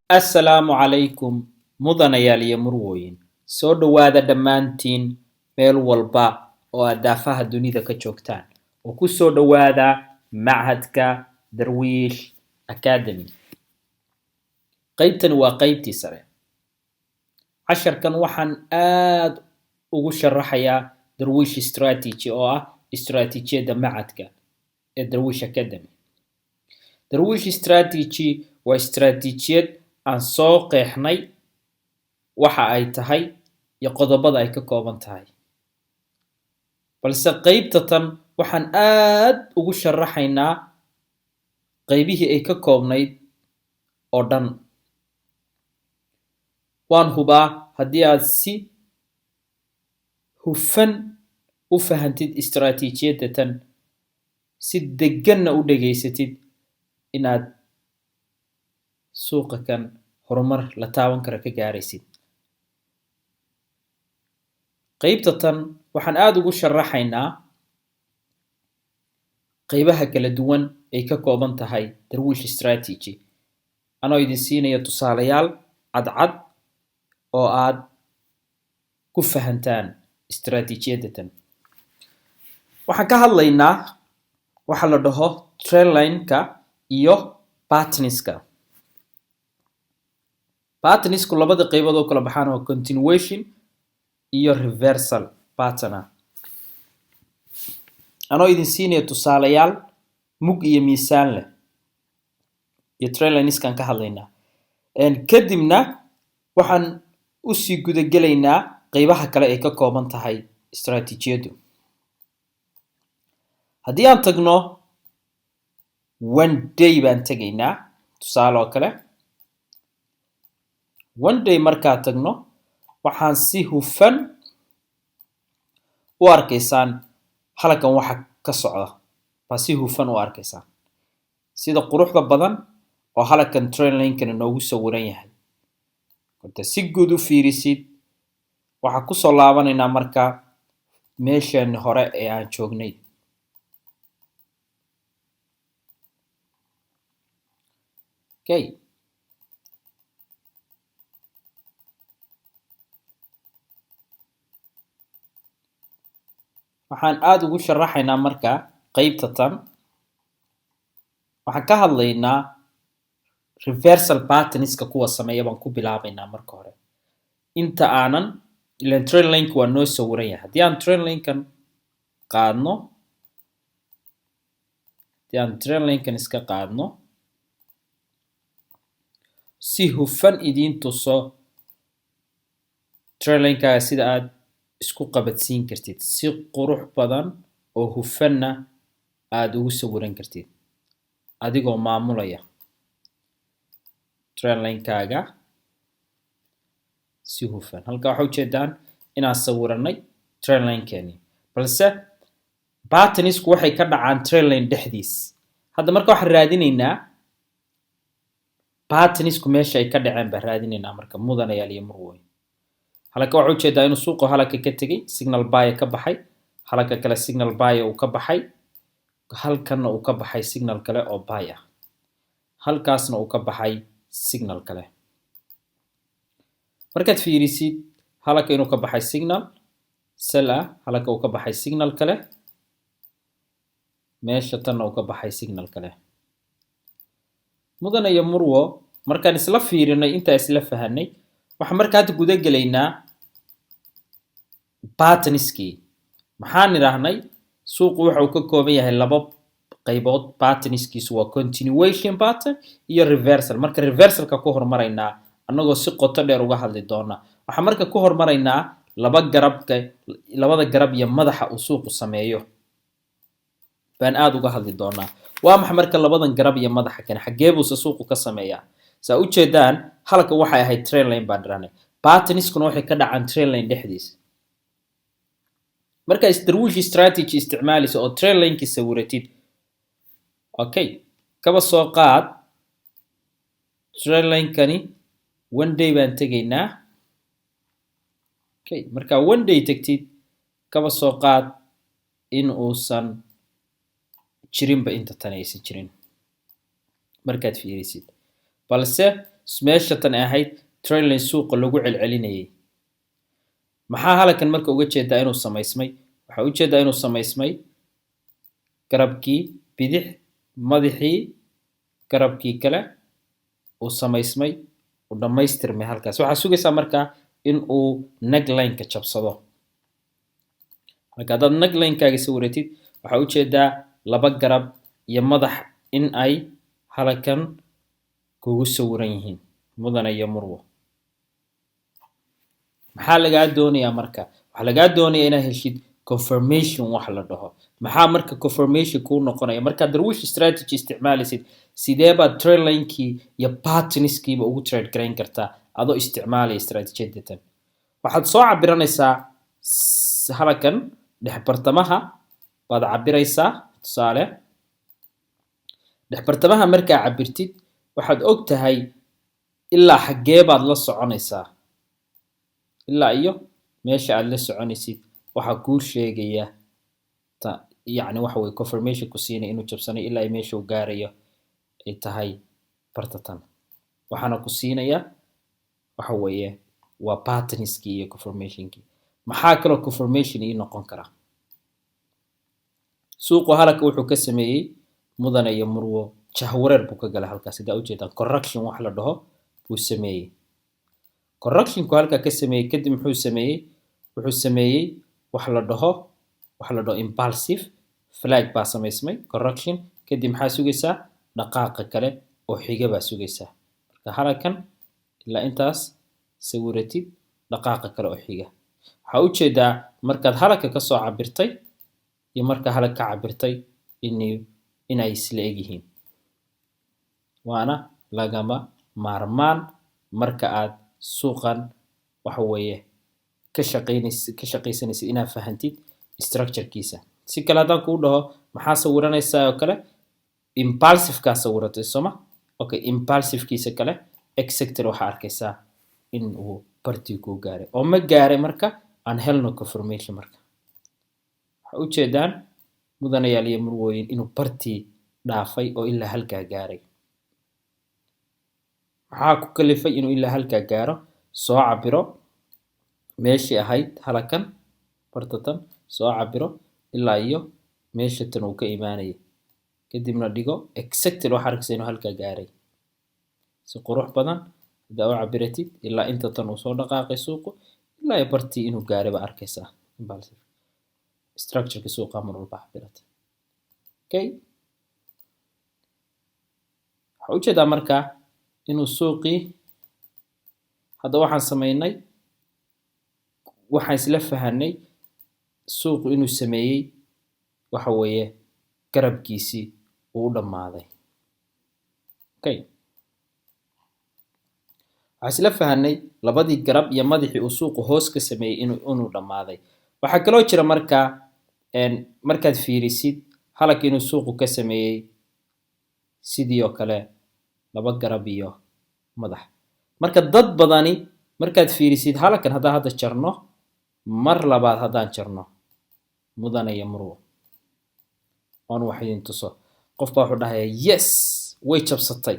Assalaamu calaykum mudanayaal iyo murwooyin soo dhowaada dhammaantiin meel walba oo aad daafaha dunida ka joogtaan oo ku soo dhowaada machadka Darwiish Academy. Qaybtani waa qaybtii sare. Casharkan waxaan aad ugu sharaxayaa Darwiish Strategy oo ah istiraatiijiyadda machadka ee Darwiish Academy. Darwiish Strategy waa istiraatiijiyad aan soo qeexnay waxa ay tahay iyo qodobada ay ka kooban tahay. Balse qaybta tan waxaan aad ugu sharaxaynaa qaybihii ay ka koobnayd oo dhan. Waan hubaa haddii aad si hufan u fahantid istiraatiijiyadda tan, si deganna u dhageysatid inaad suuqa kan horumar la taaban kara ka gaaraysid. Qaybta tan waxaan aad ugu sharaxaynaa qaybaha kala duwan ay ka kooban tahay Darwiish Strategy anoo idin siinaya tusaalayaal cadcad oo aad ku fahantaan istiraatiijiyadda tan. Waxaan ka hadlaynaa waxa la dhaho trendline-ka iyo patterns-ka. Patterns-ku labada qaybood oo kala baxaan waa continuation iyo reversal pattern. Anoo idin siinaya tusaalayaal mug iyo miisaan leh iyo trendlines-kan ka hadlaynaa. Kadibna waxaan u sii guda gelaynaa qaybaha kale ay ka kooban tahay istiraatiijiyaddu. Haddii aan tagno one day baan tegaynaa tusaale oo kale. One day markaa tagno waxaan si hufan u arkaysaan halkan waxa ka socda. Baa si hufan u arkaysaan sida quruxda badan oo halkan trendline-kan noogu sawiran yahay. Horta si guud u fiirisid waxaan ku soo laabanaynaa markaa meesheenii hore ee aan joognay. Okay. Waxaan aad ugu sharaxaynaa markaa qaybta tan. Waxaan ka hadlaynaa reversal patterns-ka kuwa sameeya baan ku bilaabaynaa marka hore. Inta aanan ileen trendline-ka waa noo sawiran yahay. Haddii aan trendline-kan qaadno, haddii aan trendline-kan iska qaadno, si hufan idiin tuso trendline-kaaga sida aad isku qabadsiin kartid si qurux badan oo hufanna aad ugu sawiran kartid adigoo maamulaya trendline-kaaga si hufan. Halka waxa ujeedaan inaan sawiranay trendline-keeni, balse patterns-ku waxay ka dhacaan trendline dhexdiis. Hadda marka waxaan raadinaynaa patterns-ku meesha ay ka dhaceen baan raadinaynaa marka mudanayaal iyo murwooyin. Halka waxa ujeedaa inuu suuqa halka ka tegay signal buy ka baxay, halka kale signal buy uu ka baxay, halkanna uu ka baxay signal kale oo buy ah, halkaasna uu ka baxay signal kale. Markaad fiirisid halka inuu ka baxay signal sell ah, halka uu ka baxay signal kale, meesha tanna uu ka baxay signal kale. Mudane iyo murwo markaan isla fiirinay inta isla fahanay waxaan markaa hadda guda gelaynaa patterns-kii. Maxaan nidhaahnay suuqu waxa uu ka kooban yahay laba qaybood. Patterns-kiisu waa continuation pattern iyo reversal. Marka reversalka ku hormaraynaa annagoo si qoto dheer uga hadli doona. Waxaan marka ku hormaraynaa labada garab iyo madaxa uu suuqu sameeyo baan aad uga hadli doonaa. Waa maxay marka labadan garab iyo madaxa kan xagee buu suuqu ka sameeyaa? Saa u jeedaan halka waxay ahayd trendline baan dhirahnay. Patterns-kuna waxay ka dhacaan trendline dhexdiisa. Marka Darwiish Strategy isticmaalaysa oo trendline-ki sawiratid, okay, kaba soo qaad trendline-kani one day baan tegaynaa. Okay, marka one day tagtid kaba soo qaad in uusan jirinba inta tan aysan jirin markaad fiirisid. balse meesha tan ahayd trend line suuqa lagu celcelinayay maxaa halkan marka uga jeedaa inuu samaysmay waxa u jeedaa inuu samaysmay garabkii bidix madaxii garabkii kale uu samaysmay uu dhamaystirmay halkaas waxaa sugaysaa markaa in uu neckline-ka jabsado marka haddaad neckline-kaaga sawiratid waxaa u jeedaa laba garab iyo madax in ay halkan kugu sawiran yihiin mudane iyo murwo maxaa lagaa doonayaa marka waxaa lagaa doonayaa inaad heshid confirmation wax la dhaho maxaa marka confirmation kuu noqonaya markaad darwish strategy isticmaalaysid sidee baad trend line-kii iyo patterns-kiiba ugu trade garayn kartaa adoo isticmaalaya strategy-dan waxaad soo cabiranaysaa halkan dhex bartamaha baad cabiraysaa tusaale dhex bartamaha markaa cabirtid waxaad og tahay ilaa xaggee baad la soconaysaa ilaa iyo meesha aad la soconaysid waxaa kuu sheegaya yacni waxa weye confirmation ku siinaya inuu jabsanay ilaa ay meesha uu gaarayo ay tahay bartatan waxaana ku siinaya waxa weeye waa patterns-kii iyo confirmation-kii maxaa kaloo confirmation ii noqon kara suuqu halka wuxuu ka sameeyey mudane iyo murwo jahwareer buu ka galay halkaas sidaa ujeedaan correction wax la dhaho buu sameeyey correctionku halka ka sameeyey kadib wuxuu sameeyey wax la dhaho impulsive flag baa samaysmay correction kadib maxaa sugaysaa dhaqaaqa kale oo xiga baa sugaysaa marka halkan ilaa intaas sawiratid dhaqaaqa kale oo xiga waxaa u jeedaa markaad halka ka soo cabirtay iyo marka halka ka cabirtay inay isla eg yihiin waana lagama maarmaan marka aad suuqan waxa weeye ka shaqaysanaysid inaad fahantid structure-kiisa si kale haddaan kuu dhaho maxaa sawiranaysaa oo kale impulsive-kaa sawiratay sooma okay impulsive-kiisa kale exactly waxaa arkaysaa in uu bartii kuu gaaray oo ma gaaray marka aan helno confirmation marka waxaa u jeedaan mudanayaal iyo murwooyin inuu bartii dhaafay oo ilaa halkaa gaaray maxaa ku kalifay inuu ilaa halkaa gaaro soo cabiro meeshii ahayd halkan bartatan soo cabiro ilaa iyo meesha tan uu ka imaanayay kadibna dhigo exactly waxaa arkaysaa inuu halkaa gaaray si qurux badan haddaa u cabiratid ilaa inta tan uu soo dhaqaaqay suuqu ilaa iyo bartii inuu gaaray baa arkaysaa structure-ka suuqa mar walba cabirata okay waxaa u jeedaa markaa inuu suuqii hadda waxaan samaynay waxaan isla fahanay suuqu inuu sameeyey waxa weeye garabkiisii uu u dhammaaday okay waxaan isla fahanay labadii garab iyo madaxii uu suuqu hoos ka sameeyey inuu dhammaaday waxaa kaloo jira markaa markaad fiirisid halka inuu suuqu ka sameeyey sidii oo kale laba garab iyo madax marka dad badani markaad fiirisid halkan haddaan hadda jarno mar labaad haddaan jarno mudane iyo murwo oon wax idin tuso qof baa wuxuu dhahayaa yes way jabsatay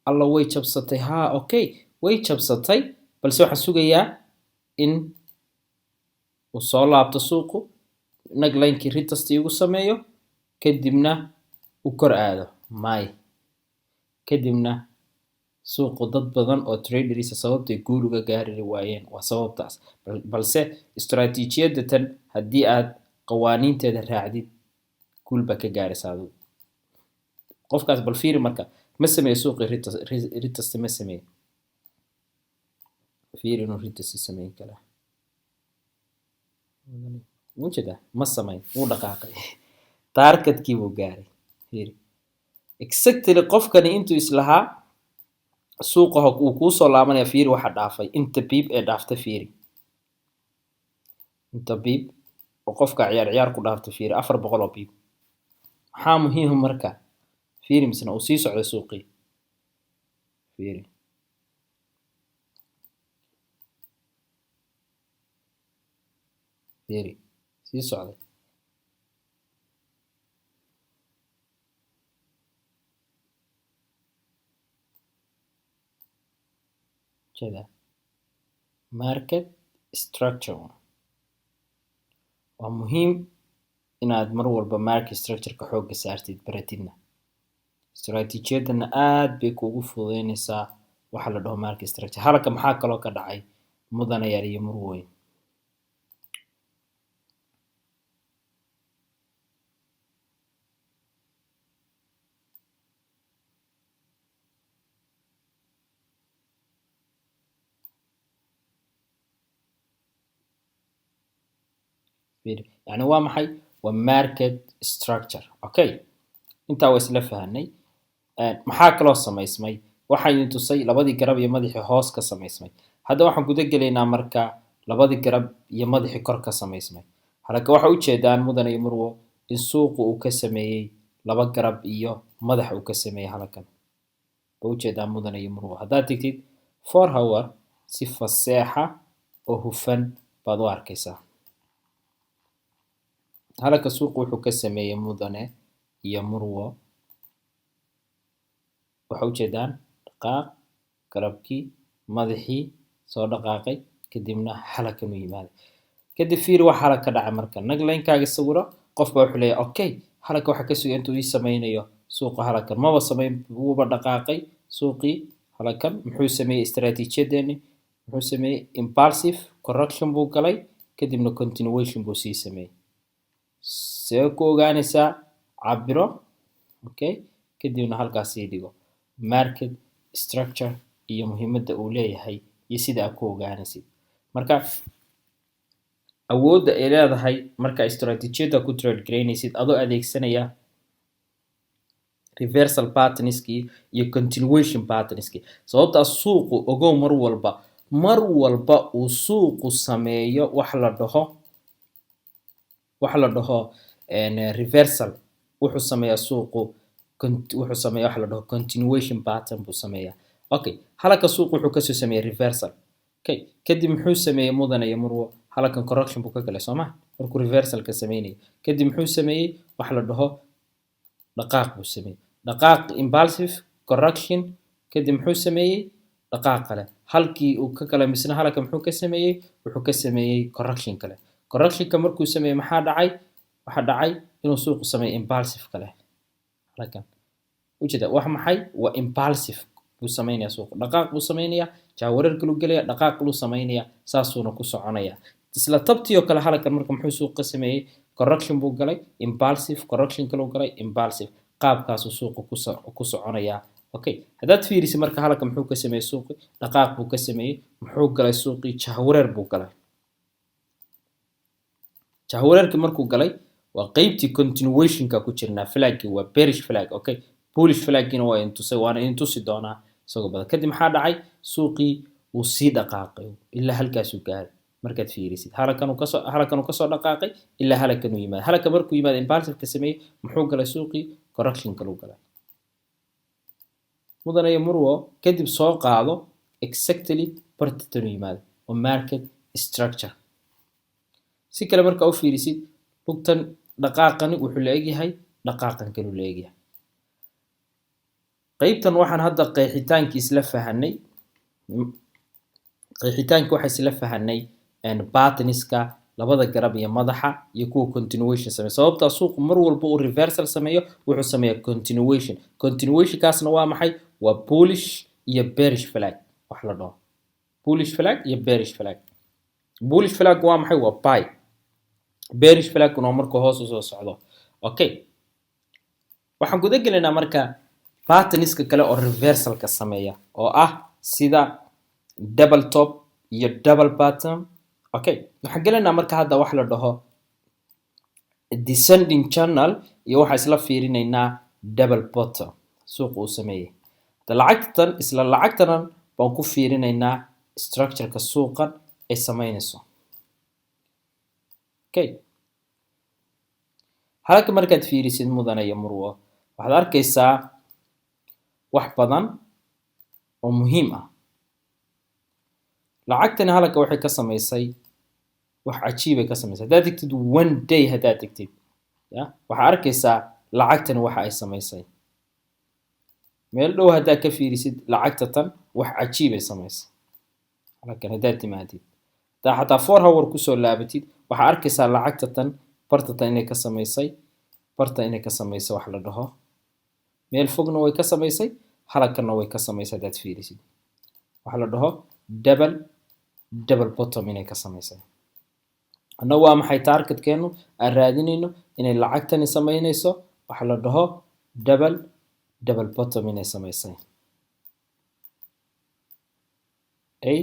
alla way jabsatay ha okay way jabsatay balse waxaan sugayaa in uu soo laabto suuqu neckline-kii retest igu sameeyo kadibna uu kor aado may kadibna suuqu dad badan oo traders sababtay guul uga gaari waayeen waa sababtaas balse istaraatiijiyadda tan haddii aad qawaaniinteeda raacdid guul baa ka gaaraysaa adigu qofkaas bal fiiri marka ma sameeyo suuqii retest ma sameeyo fiiri inuu retest sameyn kala mujeda ma sameyn wuu dhaqaaqay targetkii buu gaaray fiiri exactly qofkani intuu islahaa suuqa uu kuu soo laabanaya fiiri waxa dhaafay inta biib ee dhaaftay fiiri inta biib oo qofka ciyaar ku dhaaftay fiiri 400 oo biib maxaa muhiim marka fiiri misna uu sii socdo suuqii fiiri sii socday jeeda market structure waa muhiim inaad mar walba market structure-ka xoogga saartid baratidna istaraatiijiyadana aad bay kuugu fududeynaysaa waxa la dhaho market structure. Halka maxaa kaloo ka dhacay mudanayaal iyo marwooyin يعني waa maxay waa market structure. Okay, intaa waa isla fahanay. maxaa kaloo samaysmay waxaan tusay labadii garab iyo madaxii hoos ka samaysmay. hadda waxaan guda gelaynaa marka labadii garab iyo madaxii kor ka samaysmay. halka waxa u jeedaan mudan iyo marwo in suuqu uu ka sameeyay laba garab iyo madax uu ka sameeyay halkan. u jeedaan mudan iyo marwo haddaad tigtid 4 hour si faseexa oo hufan baad u arkaysaa. halka suuqu wuxuu ka sameeyay mudane iyo marwo waxa u jeedaan dhaqaaq garabkii madaxii soo dhaqaaqay kadibna halkan u yimaaday. kadib fiir waxa halka ka dhacay marka naglaynkaaga sawiro qof baa wuxuu leeyahay okay halka waxa ka sugay intuu ii sameynayo suuqa halkan maba sameyn wuuba dhaqaaqay suuqii halkan muxuu sameeyay istaraatiijiyadeeni muxuu sameeyay impulsive correction buu galay kadibna continuation buu sii sameeyay. see ku ogaanaysaa cabiro okay kadibna halkaas sii dhigo market structure iyo muhiimadda uu leeyahay iyo sida aad ku ogaanaysid. marka awoodda ay leedahay marka istaraatiijiyada ku trade gareynaysid adoo adeegsanaya reversal patterns-kii iyo continuation patterns-kii. sababta suuqu ogow mar walba uu suuqu sameeyo wax la dhaho reversal wuxuu sameeyaa suuqu wuxuu sameeyaa wax la dhaho continuation pattern buu sameeyaa. okay halka suuqu wuxuu ka soo sameeyay reversal. okay kadib muxuu sameeyay mudan iyo marwo halkan correction buu ka galay Soomaa markuu reversal ka sameeyay. kadib muxuu sameeyay wax la dhaho dhaqaaq buu sameeyay. dhaqaaq impulsive correction kadib muxuu sameeyay dhaqaaq kale halkii uu ka kala misna halka muxuu ka sameeyay wuxuu ka sameeyay correction kale. correction-ka markuu sameeyay maxaa dhacay waxa dhacay inuu suuqu sameeyay impulsive kale halkan u jeeda wax maxay waa impulsive buu sameeyaa suuqu dhaqaaq buu sameeyaa jaawarar kale u galaya dhaqaaq buu sameeyaa saasuuna ku soconaya. isla tabtii oo kale halkan marka muxuu suuqu sameeyay correction buu galay impulsive correction kale u galay impulsive qaabkaas uu suuqu ku soconaya. okay haddaad fiirisid marka halkan muxuu ka sameeyay suuqi dhaqaaq buu ka sameeyay muxuu galay suuqi jaawarar buu galay. jaawararkii markuu galay waa qaybtii continuation-ka ku jirnaa flag-kii waa bearish flag. okay bullish flag-kiina waa intusay waana intusi doonaa isagoo badan. kadib maxaa dhacay suuqii uu sii dhaqaaqay ilaa halkaasuu gaaray. markaad fiirisid halkan uu kasoo dhaqaaqay ilaa halkan uu yimaado. halka markuu yimaado impulsive ka sameeyay muxuu galay suuqii correction kale u galay. mudan iyo marwo kadib soo qaado exactly bartan u yimaado oo market structure. si kale marka u fiirisid lugtan dhaqaaqani wuxuu leeyahay dhaqaaqan kale uu leeyahay. qaybtan waxaan hadda qeexitaankii isla fahanay waxa isla fahanay patterns-ka labada garab iyo madaxa iyo kuwa continuation sameeyo. sababta suuqu mar walba uu reversal sameeyo wuxuu sameeyaa continuation-kaasna waa maxay waa bullish iyo bearish flag wax la dhaho bullish flag iyo bearish flag. bullish flag waa maxay waa buy bearish flag-kuna markuu hoos u soo socdo. okay waxaan guda gelaynaa marka patterns-ka kale oo reversal-ka sameeya oo ah sida double top iyo double bottom. okay waxaan gelaynaa marka hadda wax la dhaho descending channel iyo waxa isla fiirinaynaa double bottom suuq uu sameeyay. lacagtan baan ku fiirinaynaa structure-ka suuqan ay sameynayso. okay halka markaad fiirisid mudan iyo marwo waxaad arkaysaa wax badan oo muhiim ah. lacagtani halka waxay ka sameysay wax cajiib ay ka sameysay. haddaad tagtid one day haddaad tagtid waxaad arkaysaa lacagtani waxa ay sameysay meel dhow haddaad ka fiirisid lacagta tan wax cajiib ay sameysay. halkan haddaad timaadid hadaa xataa 4 hour kusoo laabatid waxaa arkaysaa lacagta tan barta tan inay ka samaysay barta inay ka samaysay wax la dhaho meel fogna way ka samaysay halkanna way ka samaysay haddaad fiirisid waxa la dhaho double bottom inay ka samaysay anna waa maxay targetkeenu aan raadinayno inay lacagtani samaynayso waxa la dhaho double bottom inay samaysay ay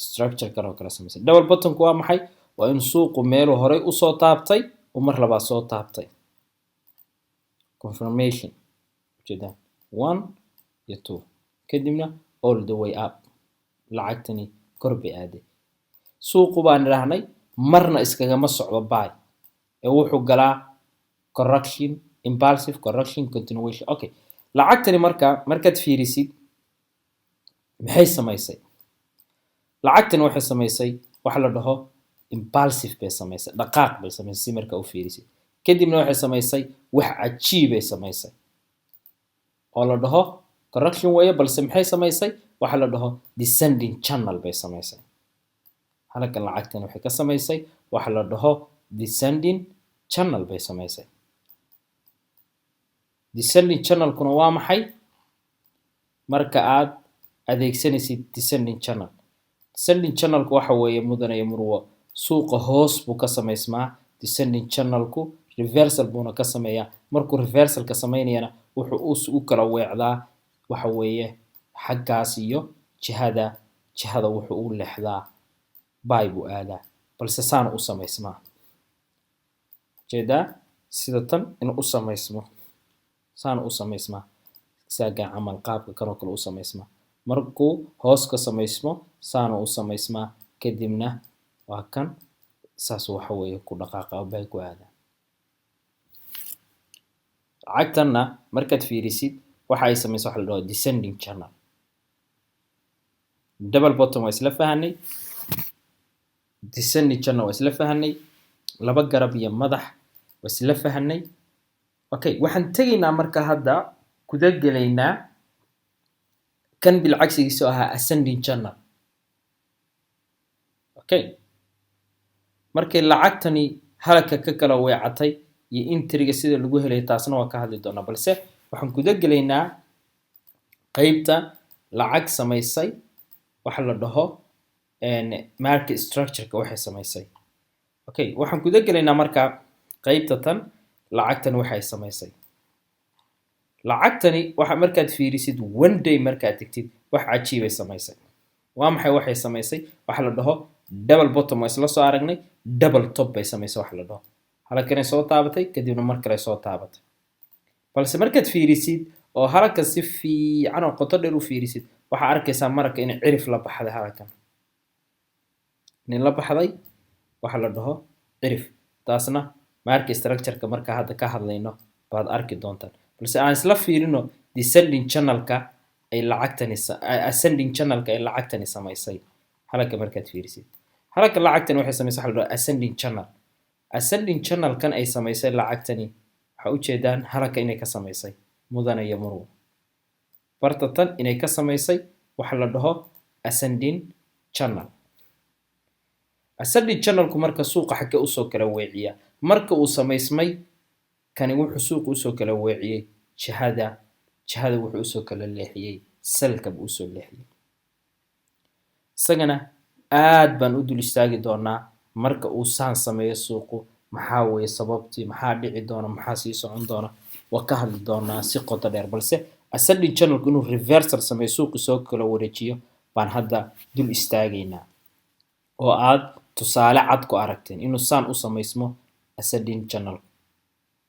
structure kan oo kala samaysay double bottomku waa maxay waa in suuqu meel hore u soo taabtay oo mar labaad soo taabtay confirmation ujeedaan 1 iyo 2 kadibna all the way up lacagtani kor bay aaday suuqu baan rahnay marna iskagama socdo buy ee wuxuu galaa correction impulsive correction continuation okay lacagtani markaad fiirisid maxay samaysay lacagtani waxay samaysay waxa la dhaho impulsive bay samaysay dhaqaaq bay samaysay marka u fiirisid kadibna waxay samaysay wax cajiib ay samaysay oo la dhaho correction way balse maxay samaysay waxa la dhaho descending channel bay samaysay halkan lacagtan waxay ka samaysay waxa la dhaho descending channel bay samaysay descending channel kuna waa maxay marka aad adeegsanaysid descending channelku waxa weeye mudanaya murwo suuqa hoos buu ka samaysmaa descending channelku reversal buuna ka sameeyaa markuu reversal ka sameynayana wuxuu u kala weecdaa waxa weeye xaggaas iyo jihada wuxuu u leexdaa buy buu aadaa balse saan u samaysmaa jeedaa sida tan inuu u samaysmo saan u samaysmaa saaga camal qaabka kan oo kale u samaysmaa markuu hoos ka samaysmo saan u samaysmaa kadibna waa kan saas waxa weeye ku dhaqaaqa buy ku aadaa lacagtanna markaad fiirisid waxa ay samaysay waxa la dhaho descending channel double bottom waa isla fahanay descending channel waa isla fahanay laba garab iyo madax waa isla fahanay okay waxaan tegaynaa marka hadda kuda gelaynaa kan bilcagsigiisa ahaa ascending channel okay markay lacagtani halka ka kala weecatay iyo intriga sida lagu helay taasna waa ka hadli doonaa balse waxaan kuda gelaynaa qaybta lacag samaysay waxa la dhaho market structure-ka waxay samaysay okay waxaan kuda gelaynaa marka qaybta tan lacagtan waxay samaysay lacagtani waxa markaad fiirisid one day markaad tagtid wax cajiib ay samaysay waa maxay waxay samaysay waxa la dhaho double bottom waa isla soo aragnay double top bay samaysay waxa la dhaho halkan ay soo taabatay kadibna mar kale soo taabatay balse markaad fiirisid oo halka si fiican oo qoto dheer u fiirisid waxa arkaysaa marka in cirif la baxday halkan nin la baxday waxa la dhaho cirif taasna market structure-ka marka hadda ka hadlayno baad arki doontaan balse aan isla fiirino descending channel-ka ay lacagtani ascending channel-ka ay lacagtani samaysay halka markaad fiirisid halka lacagtani waxay samaysay waxa la dhaho ascending channel-kan ay samaysay lacagtani waxa u jeedaan halka inay ka samaysay mudana iyo murwo barta tan inay ka samaysay waxa la dhaho ascending channel-ku marka suuqa xagga u soo kala weeciya marka uu samaysmay kani wuxuu suuqa u soo kala weeciyay jihada wuxuu u soo kala leexiyay salka buu u soo leexiyay isagana aad baan u dul istaagi doonaa marka uu saan sameeyo suuqu maxaa weeye sababtii maxaa dhici doona maxaa sii socon doona waa ka hadli doonaa si qoto dheer balse ascending channelku inuu reversal sameeyo suuqu soo kala wareejiyo baan hadda dul istaagaynaa oo aad tusaale cad ku aragteen inuu saan u samaysmo ascending channel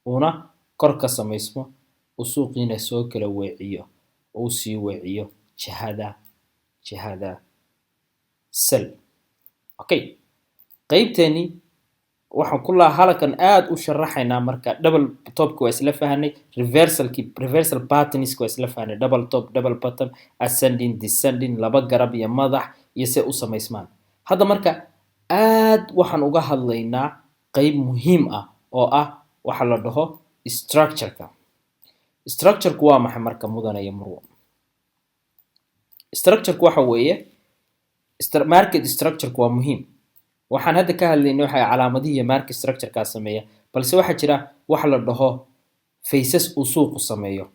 una kor ka samaysmo uu suuqiina soo kala weeciyo oo sii weeciyo jihada sell okay qaybteeni waxaan ku lahaa halkan aad u sharaxaynaa marka double topka waa isla fahanay reversal patterns-ka waa isla fahanay double top double bottom ascending descending laba garab iyo madax iyo se u samaysmaan hadda marka aad waxaan uga hadlaynaa qayb muhiim ah oo ah waxa la dhaho structure-ku waa maxay marka mudana iyo murwo structure-ku waxa weeye market structure waa muhiim waxaan hadda ka hadlaynay waxay calaamadihi market structure-kaa sameeya balse waxaa jira wax la dhaho faces uu suuqu sameeyo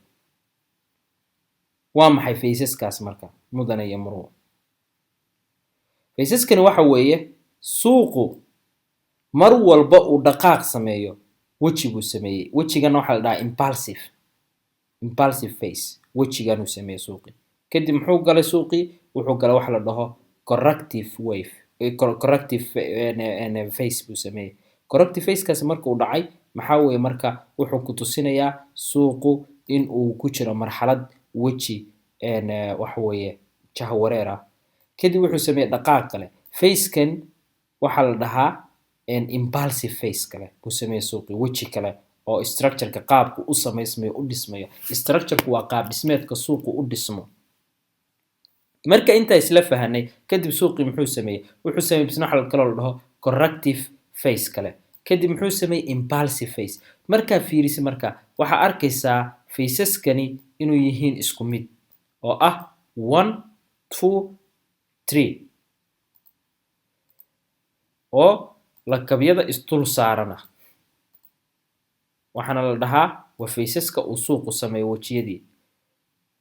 waa maxay faceskaas marka mudane iyo marwo faceskani waxa weeye suuqu mar walba uu dhaqaaq sameeyo weji buu sameeyey wejigana waxaa la dhahaa impulsive face wejiganuu sameeyey suuqi kadib muxuu galay suuqii wuxuu galay wax la dhaho corrective face buu sameeyey corrective facekaasi markuu dhacay maxaa weeye marka wuxuu ku tusinayaa suuqu in uu ku jiro marxalad weji waxa weeye jahwareer ah kadib wuxuu sameeyey dhaqaaq kale facekan waxaa la dhahaa impulsive face kale buu sameeyey suuqi weji kale oo structureka qaabku u samaysmayo u dhismayo structureku waa qaab dhismeedka suuqu u dhismo marka intaa isla fahanay kadib suuqii muxuu sameeyey wuxuu sameeyey bisna waxa kaloo la dhaho corrective face kale kadib muxuu sameeyey impulsive face markaa fiirisi marka waxaa arkaysaa faceskani inuu yihiin isku mid oo ah 1 2 3 oo lakabyada isdul saarana waxaana la dhahaa waa faceska uu suuqu sameeyo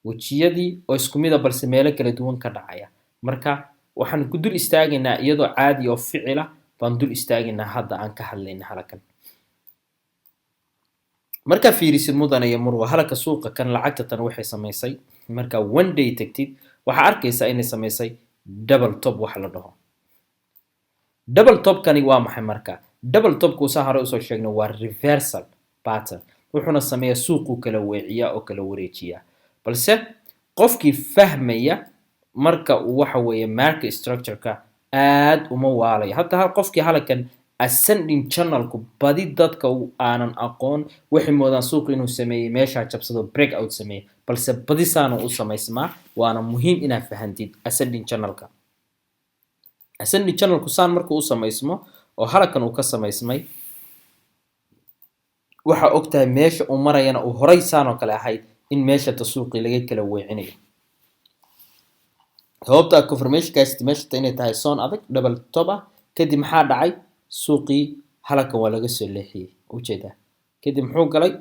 wejiyadii oo isku mid ah balse meelo kala duwan ka dhacaya marka waxaan ku dul istaagaynaa iyadoo caadi oo ficila baan dul istaagaynaa hadda aan ka hadlayna halkan markaa fiirisid mudane iyo marwo halka suuqa kan lacagta tan waxay samaysay markaa one day tagtid waxaa arkaysaa inay samaysay double top waxa la dhaho double topkani waa maxay marka double topku saa hore usoo sheegnay waa reversal pattern wuxuuna sameeyaa suuqu kala weeciyaa oo kala wareejiyaa balse qofkii fahmaya marka uu waxa weeye market structure-ka aad uma waalayo hatta qofkii halkan ascending channelku badi dadka aanan aqoon waxay moodaan suuqu inuu sameeyey meeshaa jabsado break out sameeyey balse badi saanu u samaysmaa waana muhiim inaad fahantid ascending channelka ascending channelku saan markuu u samaysmo oo halkan uu ka samaysmay waxa ogtahay meesha uu marayana uu horay saan oo kale ahayd in meesha tasuuqi laga kala weecinayo sababta confirmationkaas meesha inay tahay soon adag double top ah kadib maxaa dhacay suuqii halkan waa laga soo leexiyay ujeedaa kadib muxuu galay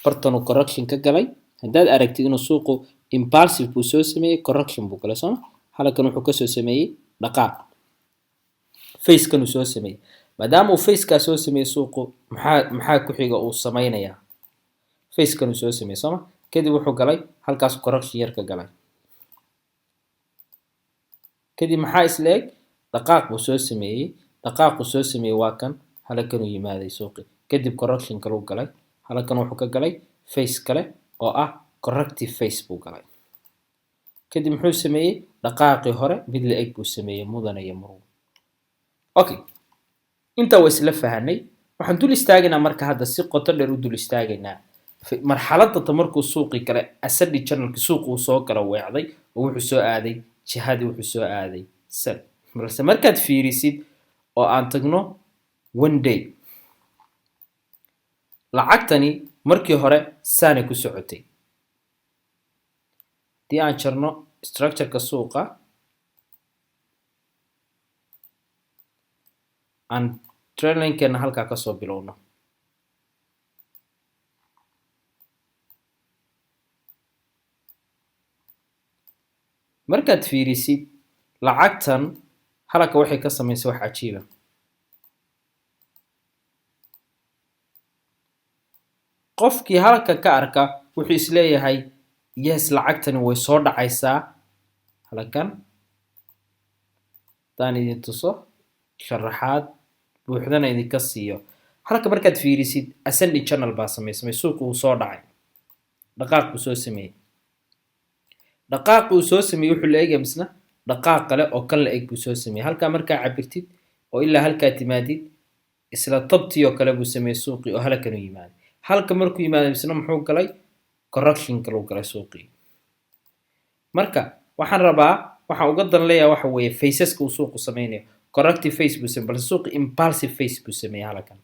bartanu correction ka galay haddaad aragtid inuu suuqu impulsive buu soo sameeyey correction buu galay sooma halkan wuxuu kasoo sameeyey dhaqaaq facekan uu soo sameeyey maadaama uu facekaa soo sameeyey suuqu maxaa ku xiga uu samaynayaa facekan uu soo sameeyey sooma kadib wuxuu galay halkaas correction yar ka galay kadib maxaa isla eg dhaqaaq buu soo sameeyey dhaqaaqu soo sameeyey waa kan halkan uu yimaaday suuqi kadib correction kale uu galay halkan wuxuu ka galay face kale oo ah corrective face buu galay kadib muxuu sameeyey dhaqaaqii hore mid la eg buu sameeyey mudane iyo marwo okay inta waa isla fahanay waxaan dul istaagaynaa marka hadda si qoto dheer u dul istaagaynaa marxaladda markuu suuqii kale ascending channelki suuqu uu soo kala weecday oo wuxuu soo aaday jihadii wuxuu soo aaday sell balse markaad fiirisid oo aan tagno one day lacagtani markii hore saanay ku socotay haddii aan jarno structureka suuqa aan trendlinekeena halkaa kasoo bilowno markaad fiirisid lacagtan halka waxay ka samaysay wax cajiiba qofkii halka ka arka wuxuu isleeyahay yes lacagtani way soo dhacaysaa halkan hadaan idin tuso sharaxaad buuxdana idinka siiyo halka markaad fiirisid ascending channel baa samaysmay suuqu uu soo dhacay dhaqaaq buu soo sameeyey dhaqaaq uu soo sameeyey wuxuu la eegaya misna dhaqaaq kale oo kan la eg buu soo sameeyey halkaa markaa cabirtid oo ilaa halkaa timaadid isla tabtii oo kale buu sameeyey suuqii oo halkan u yimaaday halka markuu yimaaday misna muxuu galay correction kale uu galay suuqii marka waxaan rabaa waxaan uga dan leeyahay waxa weeye faceska uu suuqu sameynayo corrective face buu sameeyey balse suuqi impulsive face buu sameeyey halkan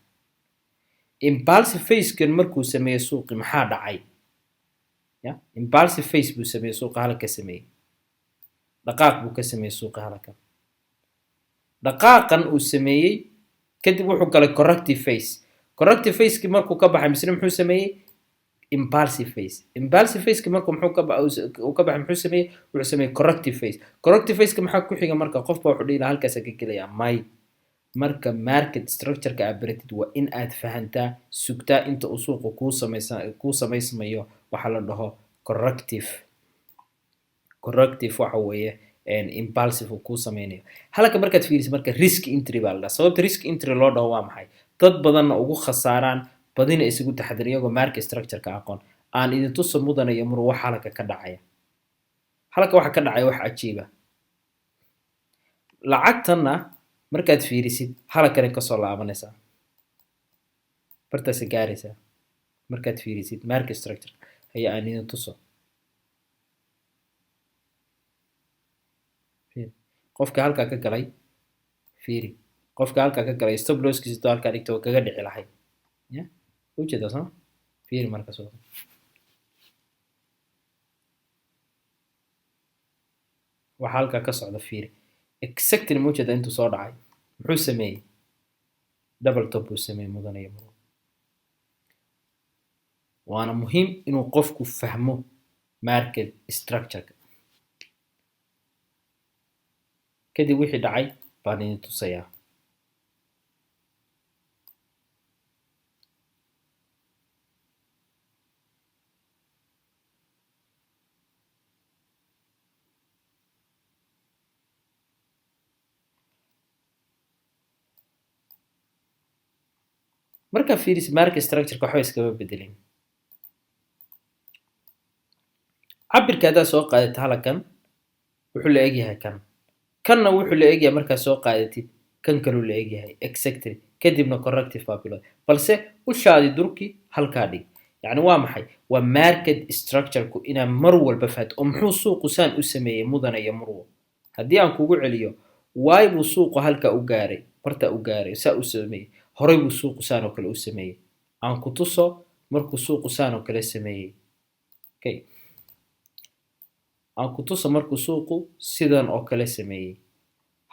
impulsive facekan markuu sameeyey suuqi maxaa dhacay impulsive face buu sameeyey suuqa halka sameeyey dhaqaaq buu ka sameeyey suuqa halkan dhaqaaqan uu sameeyey kadib wuxuu galay corrective phase corrective phase-kii markuu ka baxay misna muxuu sameeyey impulsive phase impulsive phase-kii markuu muxuu ka baxay muxuu sameeyey wuxuu sameeyey corrective phase corrective phase-ka maxaa ku xiga marka qofba wuxuu dhihi lahaa halkaas ka gelaya may marka market structure-ka aad baratid waa in aad fahantaa sugtaa inta uu suuqa kuu samaysmayo waxaa la dhaho corrective waxa weeye impulsive uu kuu sameynayo halka markaad fiirisid marka risk entry baa la dhaha sababta risk entry loo dhaho waa maxay dad badanna ugu khasaaraan badina isugu taxadir iyagoo market structure-ka aqoon aan idin tuso mudana iyo mur wax halka ka dhacaya halka waxa ka dhacaya wax cajiiba lacagtanna markaad fiirisid halkane kasoo laabanaysaa bartaas gaaraysaa markaad fiirisid market structure ayaa aan idin tuso qofka halka ka galay fiiri qofka halka ka galay stop loss-kiisa halka dhigto kaga dhici lahayd ya ujeeda soo fiiri marka soo waxa halka ka socda fiiri exactly muujada intuu soo dhacay muxuu sameeyey double top uu sameeyey mudanayo waana muhiim inuu qofku fahmo market structure-ka kadib wixii dhacay baan idin tusayaa marka fiiris market structure-ka waxba iskama bedelin cabirka haddaad soo qaadata halkan wuxuu la egyahay kanna wuxuu la egyahay markaad soo qaadatid kan kaluu la egyahay exactly kadibna corrective baa bilowday balse ushaadi durki halkaa dhig yacni waa maxay waa market structure-ku inaad mar walba fahato oo muxuu suuqu saan u sameeyey mudana iyo murwo haddii aan kugu celiyo waay buu suuqu halka u gaaray barta u gaaray saa u sameeyey horay buu suuqu saan oo kale u sameeyey aan ku tuso markuu suuqu saan oo kale sameeyey okay aan ku tuso markuu suuqu sidan oo kale sameeyey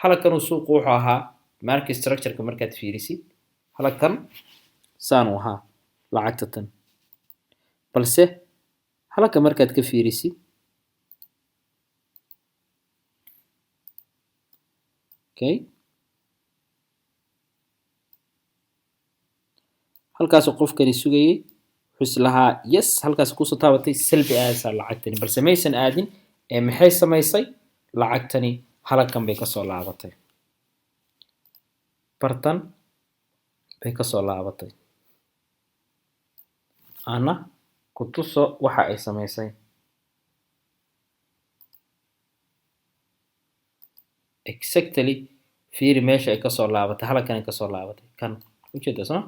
halkanuu suuqu wuxuu ahaa market structure-ka markaad fiirisid halkan saan uu ahaa lacagta tan balse halka markaad ka fiirisid okay halkaasuu qofkani sugayey wuxuu islahaa yes halkaas kusoo taabatay salbi aadaysaa lacagtani balse maysan aadin ee maxay samaysay lacagtani halkan bay kasoo laabatay bartan bay kasoo laabatay ana ku tuso waxa ay samaysay exactly fiiri meesha ay kasoo laabatay halkan ay kasoo laabatay kan ujeeda soo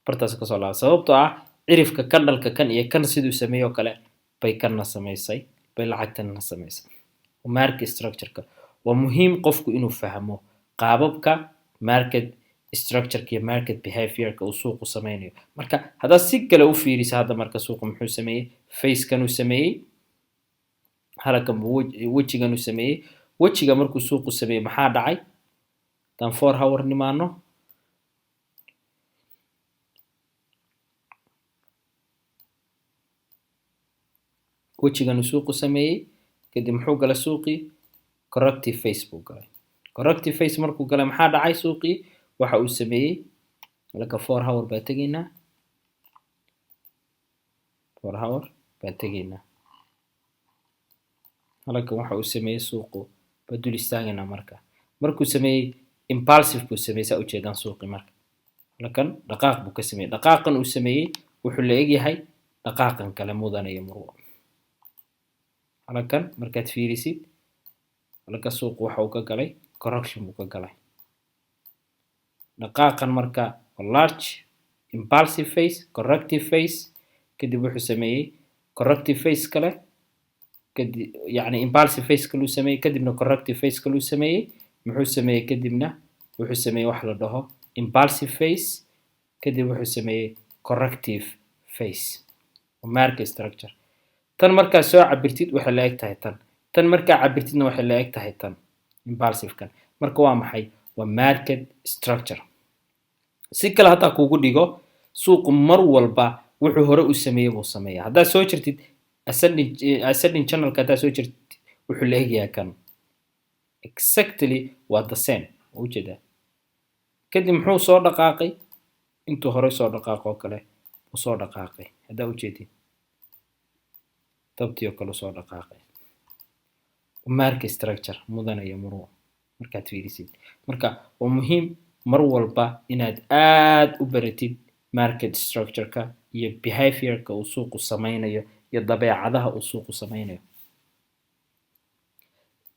bartaas kasoo laabatay sababtoo ah cirifka kan dhalka kan iyo kan siduu sameeyo kale bay kanna samaysay bay lacagtanna samaysay market structure-ka waa muhiim qofku inuu fahmo qaababka market structure-ka iyo market behavior-ka uu suuqu sameynayo marka haddaad si kale u fiiriso hadda marka suuqu muxuu sameeyey face-kan uu sameeyey halkan wejigan uu sameeyey wejiga markuu suuqu sameeyey maxaa dhacay tan 4 hour nimaano wejigan uu suuqu sameeyey kadib muxuu galay suuqii corrective phase buu galay corrective phase markuu galay maxaa dhacay suuqii waxa uu sameeyey halka 4 hour baa tegaynaa 4 hour baa tegaynaa halka waxa uu sameeyey suuqu badul istaagana markuu sameeyey impulsive buu sameeyey saa ujeedaan suuqii marka halkan dhaqaaq buu ka sameeyey dhaqaaqan uu sameeyey wuxuu la egyahay dhaqaaqan kale mudana iyo murwo halkan markaad fiirisid halka suuqu waxa uu ka galay correction buu ka galay dhaqaaqan marka large impulsive phase corrective phase kadib wuxuu sameeyey corrective phase kale kadib yani impulsive phase kale uu sameeyey kadibna corrective phase kale uu sameeyey muxuu sameeyey kadibna wuxuu sameeyey wax la dhaho impulsive phase kadib wuxuu sameeyey corrective phase market structure tan markaad soo cabirtid waxay la eg tahay tan tan markaa cabirtidna waxay la eg tahay tan impulsive kan. Marka waa maxay? Waa market structure. si kale hataa kugu dhigo suuqu mar walba wuxuu hore u sameeyay buu sameeyaa. haddaad soo jirtid ascending channelka haddaad soo jirtid wuxuu la egyahay kan exactly waa the same. ujeedaa kadib muxuu soo dhaqaaqay intuu hore soo dhaqaaqo kale uu soo dhaqaaqay. haddaa ujeedid tabtii oo kale soo dhaqaaqay. market structure mudana iyo muruq markaad fiirisid. marka waa muhiim mar walba inaad aad u baratid market structure-ka iyo behavior-ka uu suuqu sameynayo iyo dabeecadaha uu suuqu sameynayo.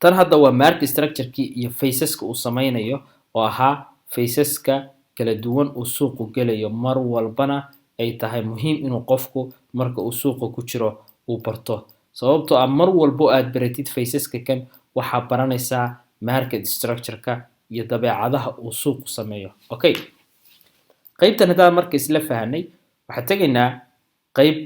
tan hadda waa market structure-kii iyo phases-ka uu sameynayo oo ahaa phases-ka kala duwan uu suuqu gelayo. mar walbana ay tahay muhiim inuu qofku marka uu suuqa ku jiro uu barto, sababtoo ah mar walbo aad baratid phases-ka kan waxaa baranaysaa market structure-ka iyo dabeecadaha uu suuqu sameeyo. okay, qaybtan haddaan marka isla fahanay waxaan tegaynaa qayb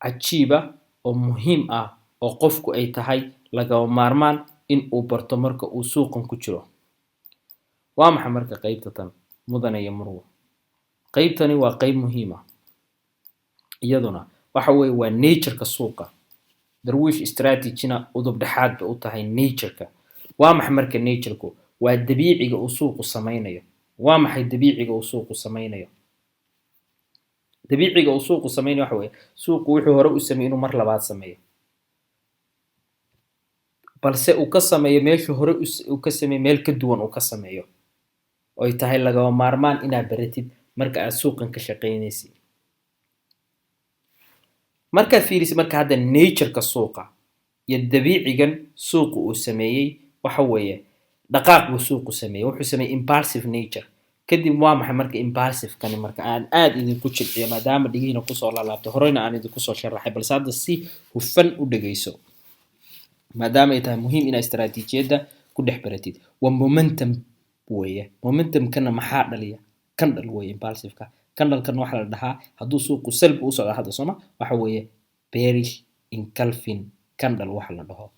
cajiiba oo muhiim ah oo qofku ay tahay lagama maarmaan in uu barto marka uu suuqan ku jiro. waa maxay marka qaybta tan mudana iyo muruq? qaybtani waa qayb muhiim ah iyaduna waxa weeye waa nature-ka suuqa. darwiish strategy-na udub dhexaad bay u tahay nature-ka. waa maxay marka nature-ku? waa dabiiciga uu suuqu sameynayo. waa maxay dabiiciga uu suuqu sameynayo? dabiiciga uu suuqu sameynayo waxa weeye suuqu wuxuu hore u sameeyay inuu mar labaad sameeyo, balse uu ka sameeyo meeshuu hore uu ka sameeyay meel ka duwan uu ka sameeyo. oy tahay lagama maarmaan inaad baratid marka aad suuqan ka shaqeynaysid. markaad fiirisid marka hadda nature-ka suuqa iyo dabiicigan suuqu uu sameeyey waxa weeye dhaqaaq buu suuqu sameeyey. wuxuu sameeyey impulsive nature. kadib waa maxay marka impulsive kani? marka aan aad idinku jilciyo maadaama dhigiina kusoo laalaabtay horeyna aan idinku soo sharaxay, balse hadda si hufan u dhegeyso maadaama ay tahay muhiim inaad istaraatiijiyadda ku dhex baratid. waa momentum weeye. momentumkana maxaa dhaliya? candle weeye impulsive-ka. candle-kan waxaa la dhahaa hadduu suuqu salbi u socdo hadda sooma waxa weeye bearish engulfing candle waxa la dhaho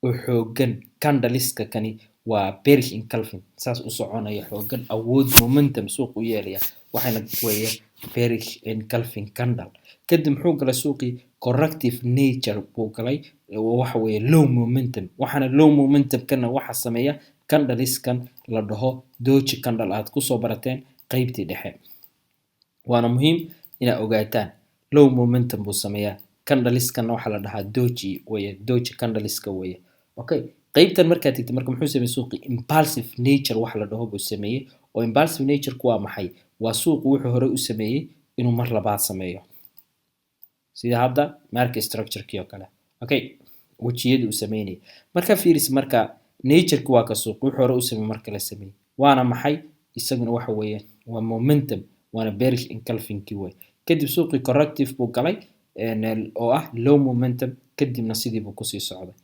oo xoogan. candleiska kani waa bearish engulfing, saas u soconaya xoogan, awood momentum suuq u yeelaya waxayna weeye bearish engulfing candle. kadib muxuu galay suuqii corrective nature buu galay waxa weeye low momentum. waxaana low momentum kana waxa sameeya candleiskan la dhaho doji candle aad kusoo barateen qaybtii dhexe. waana muhiim inaad ogaataan low momentum buu sameeyaa candleiskana waxaa la dhahaa doji weeye, doji candleiska weeye. okay, qaybtan markaad tigtid marka muxuu sameeyey suuqii impulsive nature waxa la dhaho buu sameeyey. oo impulsive nature-ku waa maxay? waa suuqu wuxuu hore u sameeyey inuu mar labaad sameeyo, sida hadda market structure-kii oo kale. okay, wejiyadii uu sameynayay marka fiiris marka nature-ku waa ka suuq wuxuu hore u sameeyey marka la sameeyey. waana maxay? isaguna waxa weeye waa momentum, waana bearish engulfing-kii weeye. kadib suuqii corrective buu galay oo ah low momentum, kadibna sidii buu kusii socday.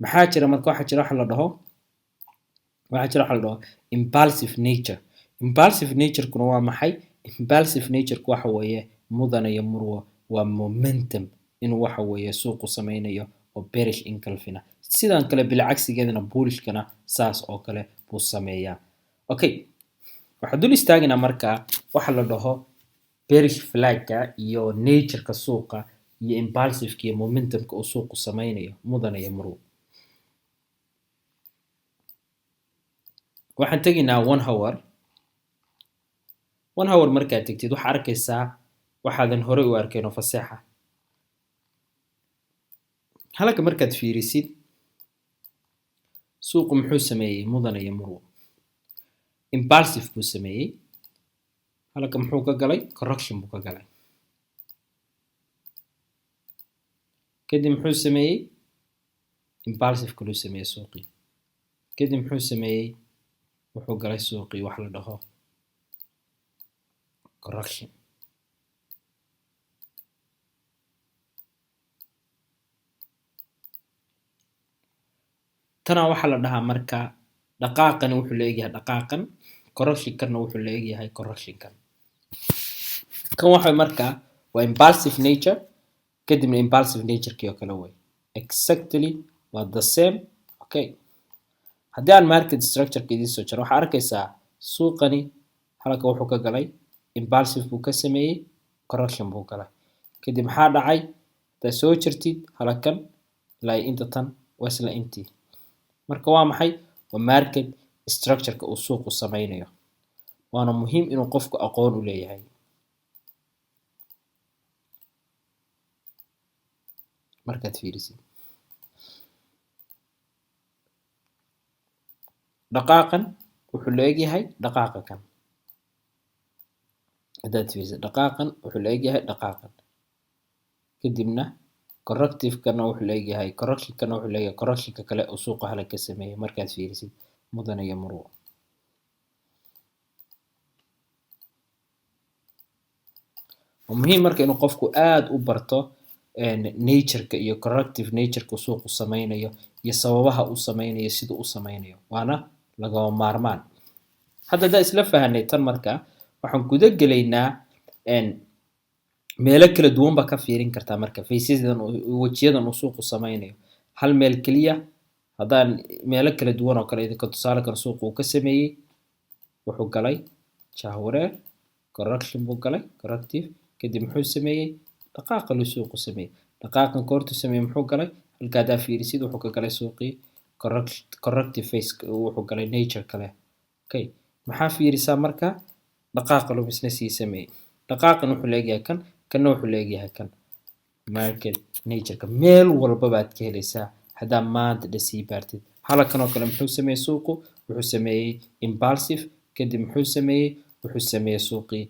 maxaa jira marka? waxaa jira waxa la dhaho impulsive nature. impulsive nature-kuna waa maxay? impulsive nature-ku waxa weeye mudana iyo muruq waa momentum inuu waxa weeye suuqu sameynayo oo bearish engulfing. sidan kale bilcagsigeedana bullishkana saas oo kale buu sameeyaa. okay, waxaan dul istaagina marka waxa la dhaho bearish flag-ka iyo nature-ka suuqa iyo impulsive-ka iyo momentum-ka uu suuqu sameynayo mudana iyo muruq. waxaan tegaynaa 1 hour. 1 hour markaad tegtid waxaa arkaysaa waxaadan hore u arkayn oo faseexa. halka markaad fiirisid suuqu muxuu sameeyey mudana iyo muruq? impulsive buu sameeyey. halka muxuu ka galay? correction buu ka galay. kadib muxuu sameeyey? impulsive kaluu sameeyey suuqii. kadib muxuu sameeyey? wuxuu galay suuqii wax la dhaho correction. tana waxaa la dhahaa marka dhaqaaqani wuxuu la egyahay dhaqaaqan, correctionkanna wuxuu la egyahay correctionkan. kan waxa marka waa impulsive nature, kadibna impulsive nature-kii oo kale way exactly waa the same. Okay, haddii aan market structure-ka idiin soo jaro waxaa arkaysaa suuqani halka wuxuu ka galay impulsive buu ka sameeyey, correction buu galay, kadib maxaa dhacay haddaad soo jirtid halkan ilaa inta tan waa isla intii. marka waa maxay? waa market structure-ka uu suuqu sameynayo, waana muhiim inuu qofku aqoon u leeyahay. markaad fiirisid dhaqaaqan wuxuu la egyahay dhaqaaqa kan, haddaad fiirisid dhaqaaqan wuxuu la egyahay dhaqaaqan, kadibna corrective-kana wuxuu la egyahay correction-kana wuxuu la egyahay correction-ka kale uu suuqa hala ka sameeyey. markaad fiirisid mudan iyo murwo, waa muhiim marka inuu qofku aad u barto nature-ka iyo corrective nature-ka suuqu sameynayo iyo sababaha uu sameynayo sida uu sameynayo, waana lagama maarmaan. hadda haddaan isla fahanay tan marka waxaan guda gelaynaa meelo kala duwan baa ka fiirin kartaa marka faceyadan wejiyadan uu suuqu sameynayo. hal meel keliya haddaan meelo kala duwan oo kale idinka tusaale kale suuqu uu ka sameeyey, wuxuu galay jahwareer, correction buu galay corrective, kadib muxuu sameeyey dhaqaaqa luu suuqu sameeyey, dhaqaaqan koortu sameeyey muxuu galay halka haddaa fiirisid wuxuu ka galay suuqii corrective face wuxuu galay nature kale. okay, maxaa fiirisaa marka dhaqaaqa luu misna sii sameeyey, dhaqaaqan wuxuu leeyahay kan, kanna wuxuu leeyahay kan. market nature-ka meel walba baad ka helaysaa haddaa maanta dhasii baartid. halkan oo kale muxuu sameeyey suuqu? wuxuu sameeyey impulsive, kadib muxuu sameeyey? wuxuu sameeyey suuqii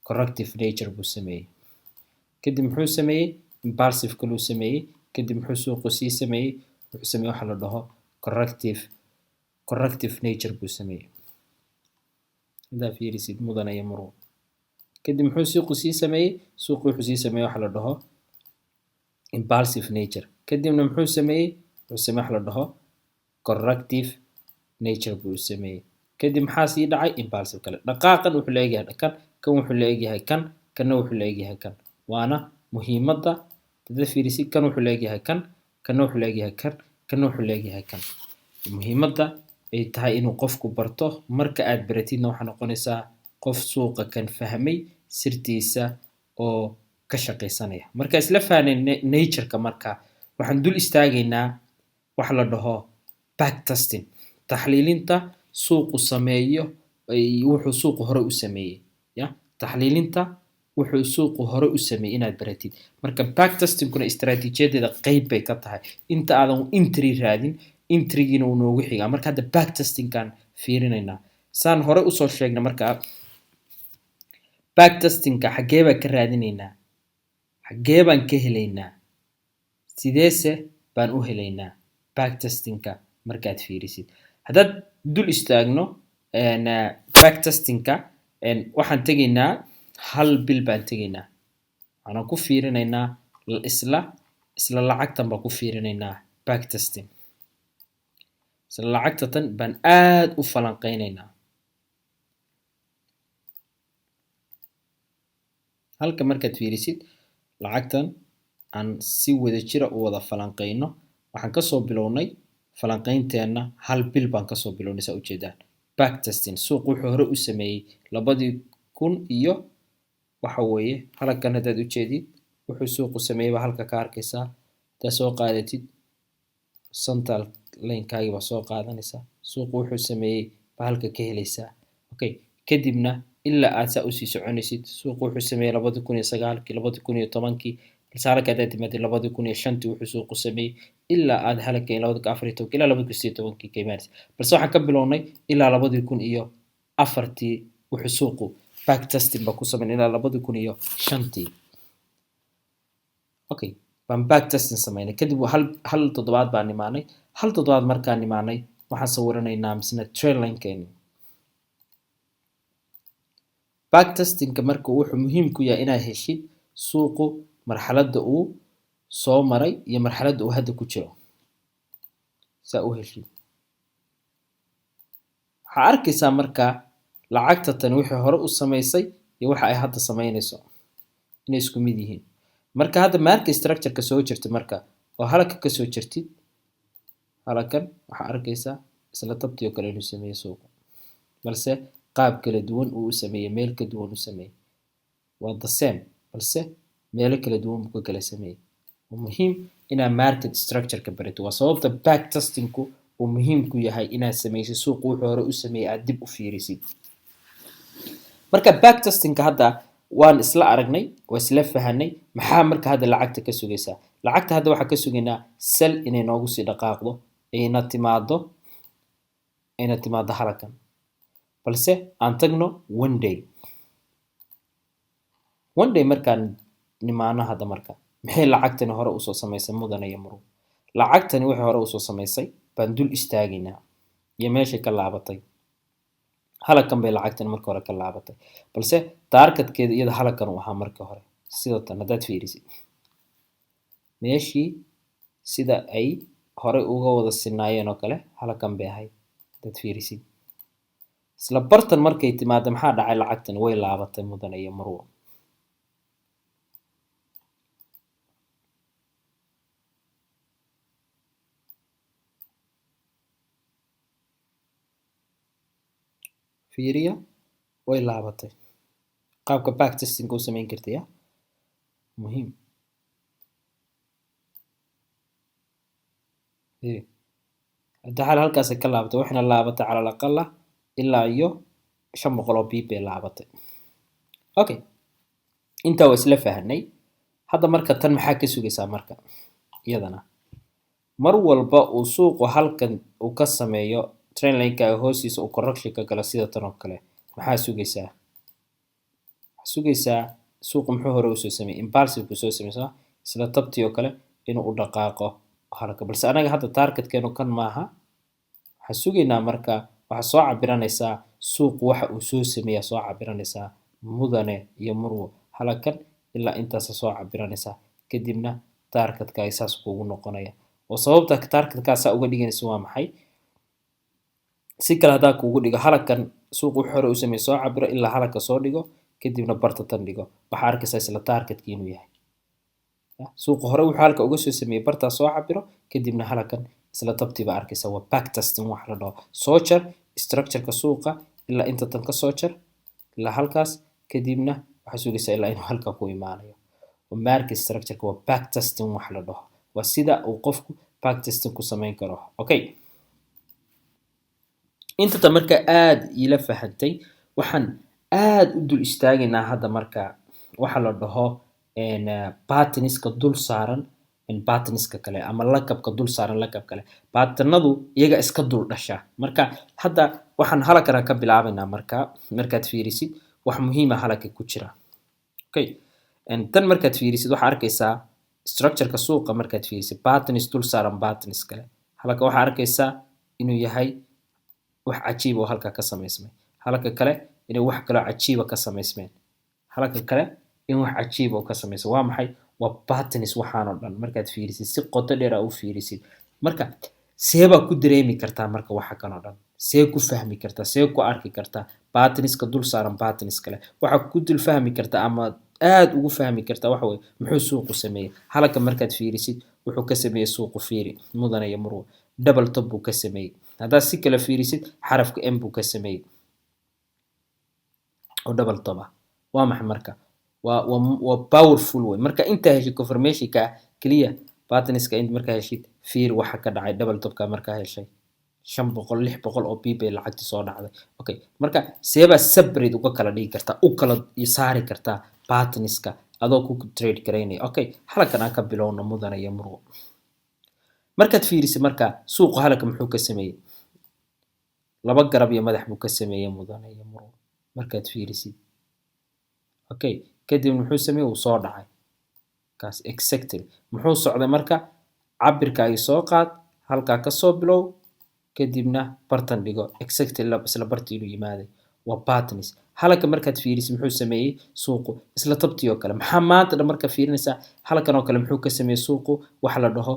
corrective nature buu sameeyey, kadib muxuu sameeyey? impulsive kaluu sameeyey, kadib muxuu suuqu sii sameeyey? wuxuu sameeyey waxa la dhaho corrective nature buu sameeyey. haddaa fiirisid mudan iyo murwo, kadib muxuu suuqu sii sameeyey? suuqu wuxuu sii sameeyey waxa la dhaho impulsive nature, kadibna muxuu sameeyey? wuxuu sameeyey waxa la dhaho corrective nature buu sameeyey, kadib maxaa sii dhacay? impulsive kale. dhaqaaqan wuxuu la egyahay kan, kan wuxuu la egyahay kan, kanna wuxuu la egyahay kan, waana muhiimadda. haddaad fiirisid kan wuxuu la egyahay kan, kanna wuxuu la egyahay kan, kanna wuxuu la egyahay kan. muhiimadda ay tahay inuu qofku barto, marka aad baratidna waxaa noqonaysaa qof suuqa kan fahmay sirtiisa oo ka shaqaysanaya. marka isla fahnay nature-ka marka waxaan dul istaagaynaa waxa la dhaho backtesting, taxliilinta suuqu sameeyo wuxuu suuqu hore u sameeyey, ya taxliilinta wuxuu suuqu hore u sameeyey inaad baratid. marka backtesting-kuna istaraatiijiyadeeda qayb bay ka tahay. inta aadan entry raadin, entry-giina uu noogu xigaa. marka hadda backtesting-kaan fiirinaynaa saan hore usoo sheegnay. marka backtesting-ka xaggee baan ka raadinaynaa, xaggee baan ka helaynaa, sideese baan u helaynaa backtesting-ka? markaad fiirisid haddaad dul istaagno backtesting-ka waxaan tegaynaa hal bil baan tegaynaa, waxaan ku fiirinaynaa isla lacagtan baan ku fiirinaynaa backtesting, isla lacagta tan baan aad u falanqeynaynaa. halka markaad fiirisid lacagtan aan si wada jira u wada falanqeyno, waxaan kasoo bilownay falanqeynteena hal bil baan kasoo bilownay. saa ujeedaan backtesting suuq wuxuu hore u sameeyey 2000 iyo waxa weeye halkan haddaad ujeedid wuxuu suuqu sameeyey baa halka ka arkaysaa. haddaad soo qaadatid central line-kaagii baa soo qaadanaysaa, suuqu wuxuu sameeyey baa halka ka helaysaa. okay, kadibna ilaa aad saa usii soconaysid suuqu wuxuu sameeyey 2009 2010 balse halka haddaad timaadid 2005 wuxuu suuqu sameeyey ilaa aad halka 2014 ilaa 2018 ka imaanaysa. balse waxaan ka bilownay ilaa 2004 wuxuu suuqu backtesting baa ku sameyn ilaa 2005. okay, baan backtesting sameynay, kadib hal toddobaad baan imaanay. hal toddobaad markaan imaanay waxaan sawiranaynaa misna trend line-keeni. backtesting-ka marka wuxuu muhiim ku yahay inaad heshid suuqu marxaladda uu soo maray iyo marxaladda uu hadda ku jiro, saa u heshid. waxaa arkaysaa marka lacagta tan wixii hore u samaysay iyo waxa ay hadda samaynayso inay isku mid yihiin. marka hadda market structure-ka soo jirta marka oo halka ka soo jirtid halkan waxaa arkaysaa isla tabtii oo kale inuu sameeyey suuqu balse qaab kala duwan uu u sameeyey meel ka duwan u sameeyey waa the same balse meelo kala duwan buu ka kala sameeyey waa muhiim inaad market structure-ka barato waa sababta back testingku uu muhiim ku yahay inaad samaysid suuqu wuxuu hore u sameeyey aad dib u fiirisid marka back testingka hadda waan isla aragnay waa isla fahanay maxaa marka hadda lacagta ka sugaysaa lacagta hadda waxaa ka sugaynaa sell inay noogu sii dhaqaaqdo ayna timaado halkan balse aan tagno one day markaan nimaano hadda marka maxay lacagtani hore usoo samaysay mudane iyo murug lacagtani waxay hore usoo samaysay baan dul istaagaynaa iyo meeshay ka laabatay halkan bay lacagtani marka hore ka laabatay balse taargetkeeda iyada halkan uu ahaa marka hore sida tan haddaad fiirisid meeshii sida ay hore uga wada sinaayeen oo kale halkan bay ahayd haddaad fiirisid isla bartan markay timaado maxaa dhacay lacagtani way laabatay mudane iyo murug fiiriya way laabatay qaabka back testing u samayn kartaya muhiim hadda xal halkaas ka laabatay waxna laabatay cala aqala ilaa iyo 500 oo pip laabatay okay inta waa isla fahanay hadda marka tan maxaa ka sugaysaa marka iyadana mar walba uu suuqu halkan uu ka sameeyo trend line-ka hoostiisa uu correction ka galo sida tan oo kale maxaa sugaysaa suuqu muxuu hore u soo sameeyay impulsive ku soo sameeyay isla tabtii oo kale inuu u dhaqaaqo halka balse anaga hadda targetkeenu kan maaha waxaa sugaynaa marka waxaa soo cabiranaysaa suuqu waxa uu soo sameeyaa soo cabiranaysaa mudane iyo murwo halkan ilaa intaas soo cabiranaysaa kadibna targetka ay saas kuugu noqonaya oo sababta targetkaasaa uga dhiganaysa waa maxay si kale haddaa kuugu dhigo halkan suuqu wuxuu hore u sameeyey soo cabiro ilaa halka soo dhigo kadibna barta tan dhigo waxaa arkaysaa isla targetkii inuu yahay suuqu hore wuxuu halka uga soo sameeyey bartaa soo cabiro kadibna halkan isla tabtiiba arkaysaa waa back testing wax la dhaho soo jar structure-ka suuqa ilaa inta tan ka soo jar ilaa halkaas kadibna waxaa sugaysaa ilaa inuu halka ku imaanayo oo market structure-ka waa back testing wax la dhaho waa sida uu qofku back testing ku samayn karo okay inta marka aad ila fahantay waxaan aad u dul istaagaynaa hadda marka waxa la dhaho patterniska dul saaran patterniska kale ama lakabka dul saaran lakab kale patternadu iyaga iska dul dhasha marka hadda waxaan halkan ka bilaabaynaa markaad fiirisid wax muhiim ah halka ku jira okay tan markaad fiirisid waxa arkaysaa structure-ka suuqa markaad fiirisid patterns dul saaran patterns kale halka waxa arkaysaa inuu yahay wax cajiib oo halka ka samaysmay halka kale inay wax kale cajiib ka samaysmeen halka kale in wax cajiib oo ka samaysay waa maxay waa patterns waxaan oo dhan markaad fiirisid si qoto dheer u fiirisid marka seeba ku dareemi kartaa marka waxa kan oo dhan see ku fahmi kartaa see ku arki kartaa patterns-ka dul saaran patterns kale waxa ku dul fahmi kartaa ama aad ugu fahmi kartaa waxa weeye muxuu suuqu sameeyay halka markaad fiirisid wuxuu ka sameeyay suuqu fiiri mudane iyo murwo double top buu ka sameeyay haddaad si kale fiirisid xarafka m buu ka sameeyay oo double top ah waa maxay marka waa powerful way marka inta heshid confirmation-ka kaliya patterns-ka inta marka heshid fiir waxa ka dhacay double top-ka marka heshay 500 600 oo pip lacagti soo dhacday okay marka seeba separate uga kala dhigi kartaa u kala saari kartaa patterns-ka adoo ku trade gareynay okay halkan aan ka bilowno mudane iyo murwo markaad fiirisid marka suuqu halka muxuu ka sameeyay laba garab iyo madax buu ka sameeyay mudane iyo murwo markaad fiirisid okay kadib muxuu sameeyay uu soo dhacay kaas exactly muxuu socday marka cabirka ay soo qaad halka ka soo bilow kadibna bartan dhigo exactly isla bartii inuu yimaaday waa patterns halka markaad fiirisid muxuu sameeyay suuqu isla tabtii oo kale maxaa maanta marka fiirinaysaa halkan oo kale muxuu ka sameeyay suuqu wax la dhaho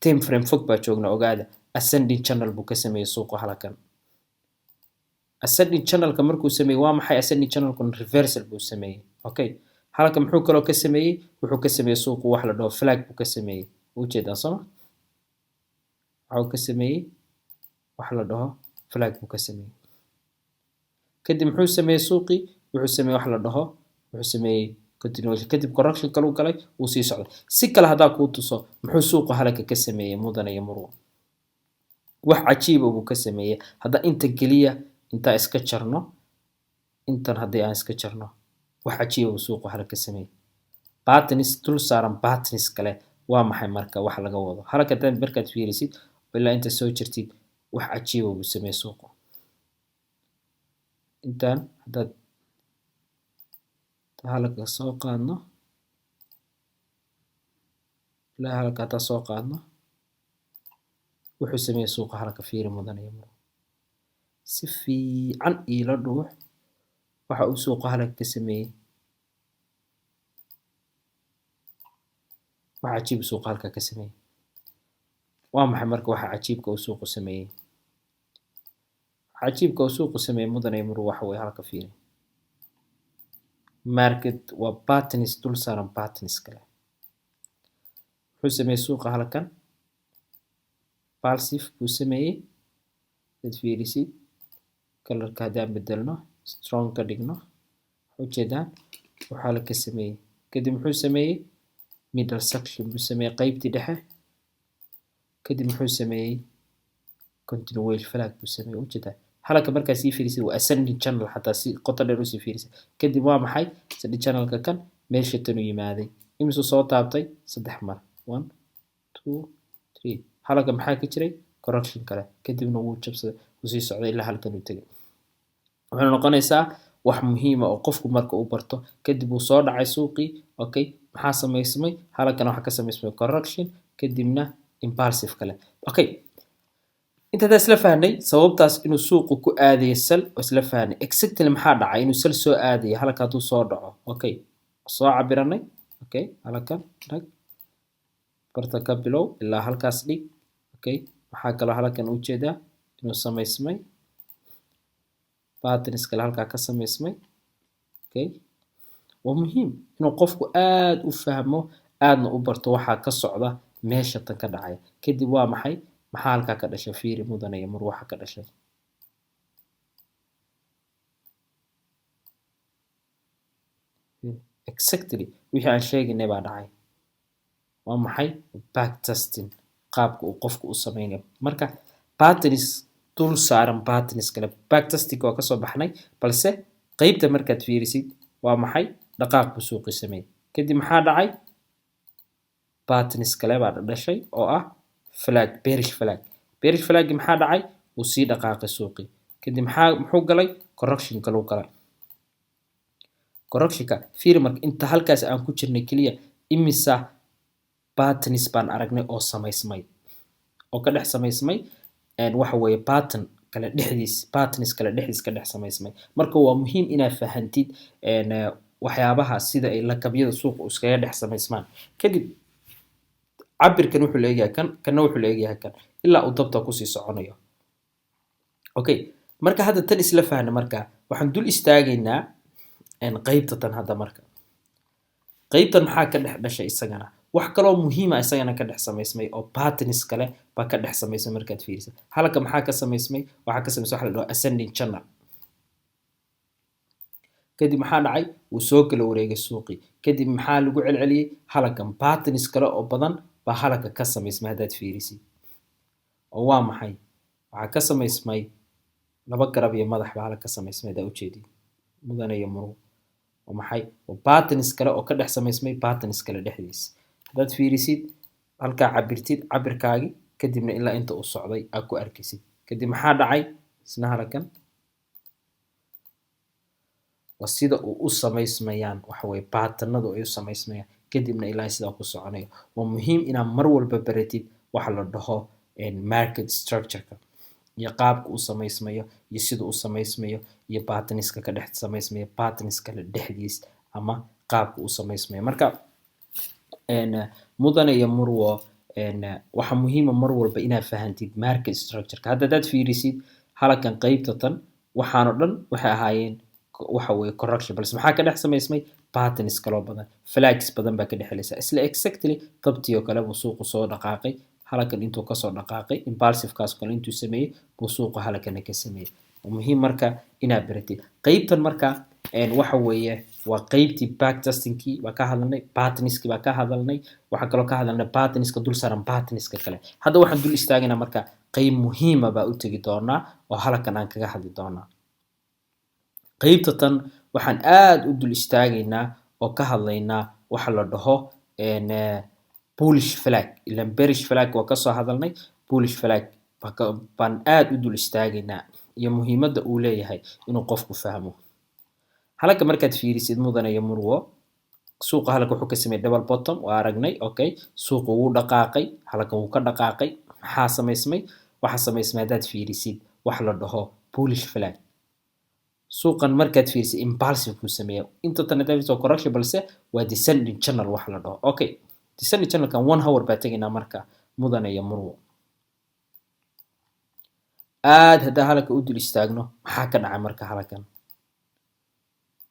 time frame fog baa joogna ogaada ascending channel buu ka sameeyay suuqu halkan ascending channel-ka markuu sameeyay waa maxay ascending channel-ku reversal buu sameeyay okay halka muxuu kaloo ka sameeyay wuxuu ka sameeyay suuqu wax la dhaho flag buu ka sameeyay u jeedaa soo waxa ka sameeyay wax la dhaho flag buu ka sameeyay kadib muxuu sameeyay suuqii wuxuu sameeyay wax la dhaho wuxuu sameeyay continuation kadib correction kale uu galay uu sii socday si kale hadaa ku tuso muxuu suuqa halka ka sameeyay mudane iyo marwo wax cajiib uu ka sameeyay hada inta kaliya inta iska jarno intan hadii aan iska jarno wax cajiib uu suuqa halka ka sameeyay patterns dul saaran patterns kale waa maxay marka wax laga wado halka tan markaad fiirisid ilaa inta soo jirtid wax cajiib uu sameeyay suuqa intan hadaad halka soo qaadno ilaa halka ta soo qaadno wuxuu sameeyay suuqa halka fiiri mudane iyo marwo si fiican ila dhuux waxa uu suuqa halka ka sameeyay waxa cajiib suuqa halka ka sameeyay waa maxay marka waxa cajiibka uu suuqa sameeyay cajiibka uu suuqa sameeyay mudane iyo marwo waxa way halka fiiri market waa patterns dul saaran patterns kale wuxuu sameeyay suuqa halkan passive buu sameeyay dad fiirisid colorka hadaan bedelno strong ka dhigno ujeedaan waxa la ka sameeyay kadib muxuu sameeyay middle section buu sameeyay qaybtii dhexe kadib muxuu sameeyay continuation flag buu sameeyay ujeedaan halka markaa sii fiirisid waa ascending channel hatta si qoto dheer u sii fiirisid kadib waa maxay ascending channelka kan meesha tan u yimaaday imisoo soo taabtay 3 mar 1 2 3 halka maxaa ka jiray correction kale kadibna wuu jabsaday uu sii socday ilaa halkan uu tagay waxay noqonaysaa wax muhiim ah oo qofku marka uu barto kadib uu soo dhacay suuqii okay maxaa sameysmay halkan waxa ka sameysmay correction kadibna impulsive kale okay inta taas la fahnay sababtaas inuu suuqu ku aaday sal oo isla fahnay exactly maxaa dhacay inuu sal soo aaday halka uu soo dhaco okay soo cabiranay okay halkan rag barta ka bilow ilaa halkaas dhig okay waxa kale halkan u jeedaa inuu sameysmay patterns kale halka ka sameysmay okay waa muhiim inuu qofku aad u fahmo aadna u barto waxa ka socda meesha tan ka dhacay kadib waa maxay maxaa halka ka dhashay fiiri mudane iyo marwo waxa ka dhashay exactly wixii aan sheegnay baa dhacay waa maxay back testing qaabka uu qofku u sameeyo marka patterns dul saaran patterns kale back testing waa ka soo baxnay balse qaybta markaad fiirisid waa maxay dhaqaaq buu suuqi sameeyay kadib maxaa dhacay patterns kale baa dhashay oo ah flag bearish flag maxaa dhacay uu sii dhaqaaqay suuqi kadib muxuu galay correction kale uu galay correctionka fiiri marka inta halkaas aan ku jirnay kaliya imisa patterns baan aragnay oo sameysmay oo ka dhex sameysmay waxa weeye patterns kala dhexdiis ka dhex sameysmay marka waa muhiim inaad fahantid waxyaabaha sida ay lakabyada suuqa iskaga dhex sameysmaan kadib cabirkan wuxuu leeyahay kana wuxuu leeyahay kan ilaa uu dabta ku sii soconayo okay marka hadda tan isla fahna marka waxaan dul istaagaynaa qaybta tan hadda marka qaybtan maxaa ka dhex dhashay isagana wax kale oo muhiim ah isagana ka dhex sameysmay oo patterns kale ba ka dhex sameysmay markaad fiirisid halka maxaa ka sameysmay waxa ka sameysmay waxa la dhaho ascending channel kadib maxaa dhacay uu soo kala wareegay suuqi kadib maxaa lagu celceliyay halkan patterns kale oo badan ba halka ka sameysmay hadaad fiirisid oo waa maxay waxa ka sameysmay laba garab iyo madax ba halka ka sameysmay daa u jeedid mudane iyo marwo oo maxay patterns kale oo ka dhex sameysmay patterns kale dhexdiis hadaad fiirisid halka cabirtid cabirkaagi kadibna ilaa inta uu socday aad ku arkaysid kadib maxaa dhacay isna halkan waa sida uu u sameysmayaan waxa way patternadu ay u sameysmayaan kadibna ilaa sida ku soconayo waa muhiim inaad mar walba baratid waxa la dhaho market structure-ka iyo qaabka uu sameysmayo iyo sida uu sameysmayo iyo patterns-ka ka dhex sameysmayo patterns kale dhexdiis ama qaabka uu sameysmayo marka mudane iyo marwo waxa muhiim ah mar walba inaad fahantid market structure-ka haddaad fiirisid halkan qaybta tan waxaan oo dhan waxay ahaayeen waxa way correction balse maxaa ka dhex sameysmay patterns kala badan flags badan baa ka dhexelaysa isla exactly qabtiyo kale uu suuqu soo dhaqaaqay halkan intuu kasoo dhaqaaqay impulsivekaas kale intuu sameeyey buu suuqa halkana ka sameeyey muhiim marka inaad baratid qaybtan marka waxa weeye waa qaybtii backtestingkii baa ka hadalnay patterniskii baa ka hadalnay waxaa kaloo ka hadalnay patterniska dul saaran patterniska kale hadda waxaan dul istaagaynaa marka qayb muhiima baa u tegi doonaa oo halkan aan kaga hadli doonaa qaybta tan waxaan aad u dul istaagaynaa oo ka hadlaynaa waxa la dhaho bullish flag ilan bearish flag waa kasoo hadalnay bullish flag baan aad u dul istaagaynaa iyo muhiimadda uu leeyahay inuu qofku fahmo halka markaad fiirisid mudane iyo murwo suuqa halka wuxuu ka sameeyay double bottom waa aragnay okay suuqa wuu dhaqaaqay halka wuu ka dhaqaaqay maxaa sameysmay waxa sameysmay hadaad fiirisid wax la dhaho bullish flag suuqan markaad fiirisid impulsive buu sameeyay inta tan hadaad correction balse waa descending channel wax la dhaho okay descending channel kan 1 hour baa tegaynaa marka mudane iyo murwo aad hadaa halka u dul istaagno maxaa ka dhacay marka halkan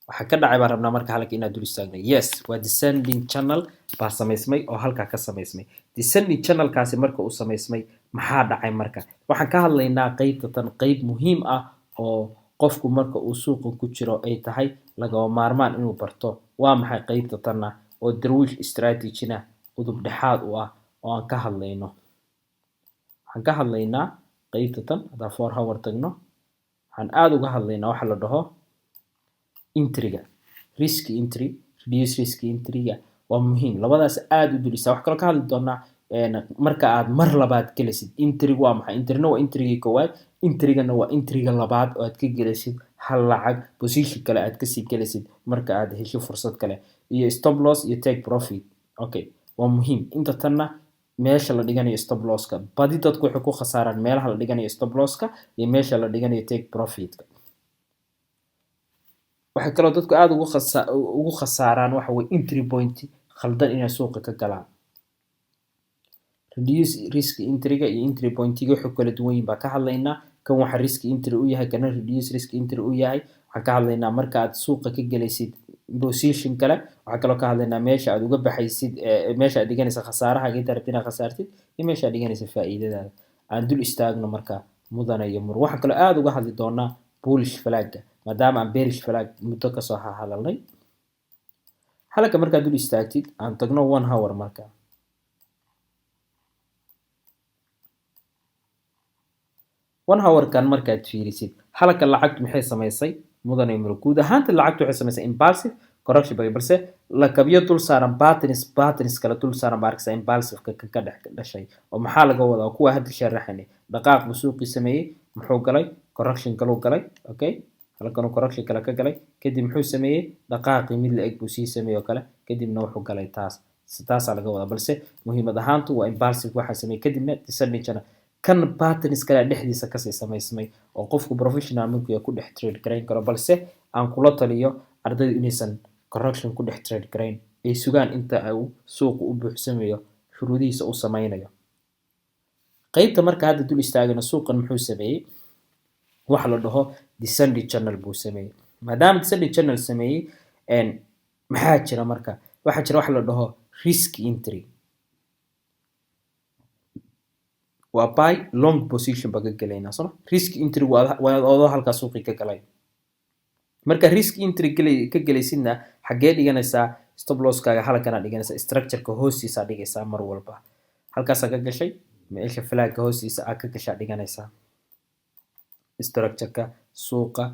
waxa ka dhacay baan rabnaa marka halka inaad dul istaagno yes waa descending channel baa sameysmay oo halka ka sameysmay descending channel kaasi marka uu sameysmay maxaa dhacay marka waxaan ka hadlaynaa qaybta tan qayb muhiim ah oo qofku marka uu suuqa ku jiro ay tahay laga maarmaan inuu barto waa maxay qaybta tan oo darwish strategy-na udub dhexaad u ah oo aan ka hadlayno waxaan ka hadlaynaa qaybta tan hadaa 4 hour tagno waxaan aad uga hadlaynaa waxa la dhaho entry-ga risk entry reduce risk entry-ga waa muhiim labadaas aad u dulisa wax kale ka hadli doonaa marka aad mar labaad gelisid entry-gu waa maxay entry-na waa entry-ga koowaad entry-gana waa entry-ga labaad oo aad ka gelisid hal lacag position kale aad kasii gelisid marka aad hesho fursad kale iyo stop loss iyo take profit okay waa muhiim inta tanna meesha la dhiganayo stop loss-ka badi dadku waxay ku khasaaraan meelaha la dhiganayo stop loss-ka iyo meesha la dhiganayo take profit-ka waxa kale dadku aad ugu khasaaraan waxa way entry point khaldan inay suuqa ka galaan reduce risk entry-ga iyo entry point-ga wuxuu kala duwan yihiin baa ka hadlaynaa kan waxa risk entry u yahay kana reduce risk entry u yahay waxaan ka hadlaynaa marka aad suuqa ka galaysid position kale waxa kale ka hadlaynaa meesha aad uga baxaysid meesha aad dhiganaysa khasaaraha inta rabtid inaad khasaartid iyo meesha aad dhiganaysa faa'iidadaada aan dul istaagno marka mudane iyo mur waxa kale aad uga hadli doonaa bullish flag-ga maadaama aan bearish flag muddo kasoo hadalnay halka markaad dul istaagtid aan tagno 1 hour marka 1 hour kan markaad fiirisid halka lacagtu maxay sameysay mudane mur guud ahaanta lacagtu waxay sameysay impulsive correction balse la kabyo dul saaran patterns kala dul saaran baarkisa impulsive ka dhashay oo maxaa laga wadaa kuwa hadda sharaxnay dhaqaaq buu suuqii sameeyay muxuu galay correction kale uu galay okay halkan correction kale ka galay kadib muxuu sameeyay dhaqaaqii mid la eg buu sii sameeyay kale kadibna wuxuu galay taas laga wadaa balse muhiimad ahaantu waa impulsive waxa sameeyay kadibna descending channel kan patterns kale dhexdiisa ka sii sameysmay oo qofku professional markuu ku dhex trade gareyn karo balse aan kula taliyo ardaydu inaysan correction ku dhex trade gareyn ay sugaan inta uu suuqu u buuxsamayo shuruudihiisa uu sameynayo qaybta marka hadda dul istaagana suuqan muxuu sameeyay waxa la dhaho descending channel buu sameeyay maadaama descending channel sameeyay maxaa jira marka waxa jira wax la dhaho risk entry waa buy long position baga galayna soo risk entry waa halka suuqi ka galay marka risk entry ka galaysidna xagee dhiganaysaa stop loss kaaga halkana dhiganaysaa structure-ka hoostiisa dhigaysaa mar walba halkaas ka gashay meesha flag-ka hoostiisa ka gashaa dhiganaysaa structure-ka suuqa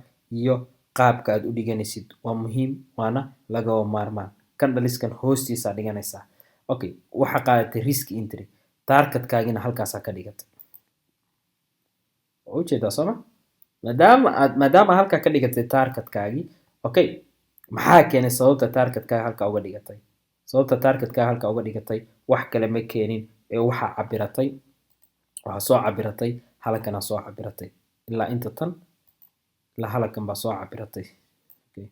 iyo qaabka aad u dhiganaysid waa muhiim waana laga maarmaan kan dhaliskan hoostiisa dhiganaysaa okay waxa qaadatay risk entry target-kaagina halkaas ka dhigatay oo jeeda soo maadaama halka ka dhigatay target-kaagi okay maxaa keenay sababta target-kaaga halka uga dhigatay sababta target-kaaga halka uga dhigatay wax kale ma keenin ee waxa cabiratay waxa soo cabiratay halkana soo cabiratay ilaa inta tan la halkan ba soo cabiratay okay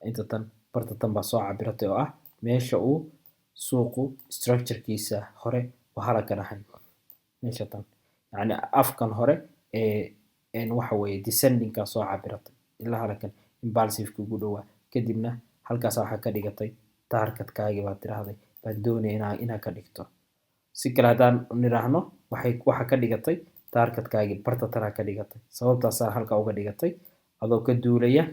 inta tan barta tan ba soo cabiratay oo ah meesha uu suuqu structure-kiisa hore halkan ahay meesha tan yani afkan hore waxa weeye descending-ka soo cabiratay ilaa halkan impulsive-ka ugu dhawaa kadibna halkaas waxa ka dhigatay target-kaagi baad tiraahday baad doonaysaa inaad ka dhigto si kale haddaan niraahno waxa ka dhigatay targetkaagii barta tanaa ka dhigatay sababtaasaa halka uga dhigatay adoo ka duulaya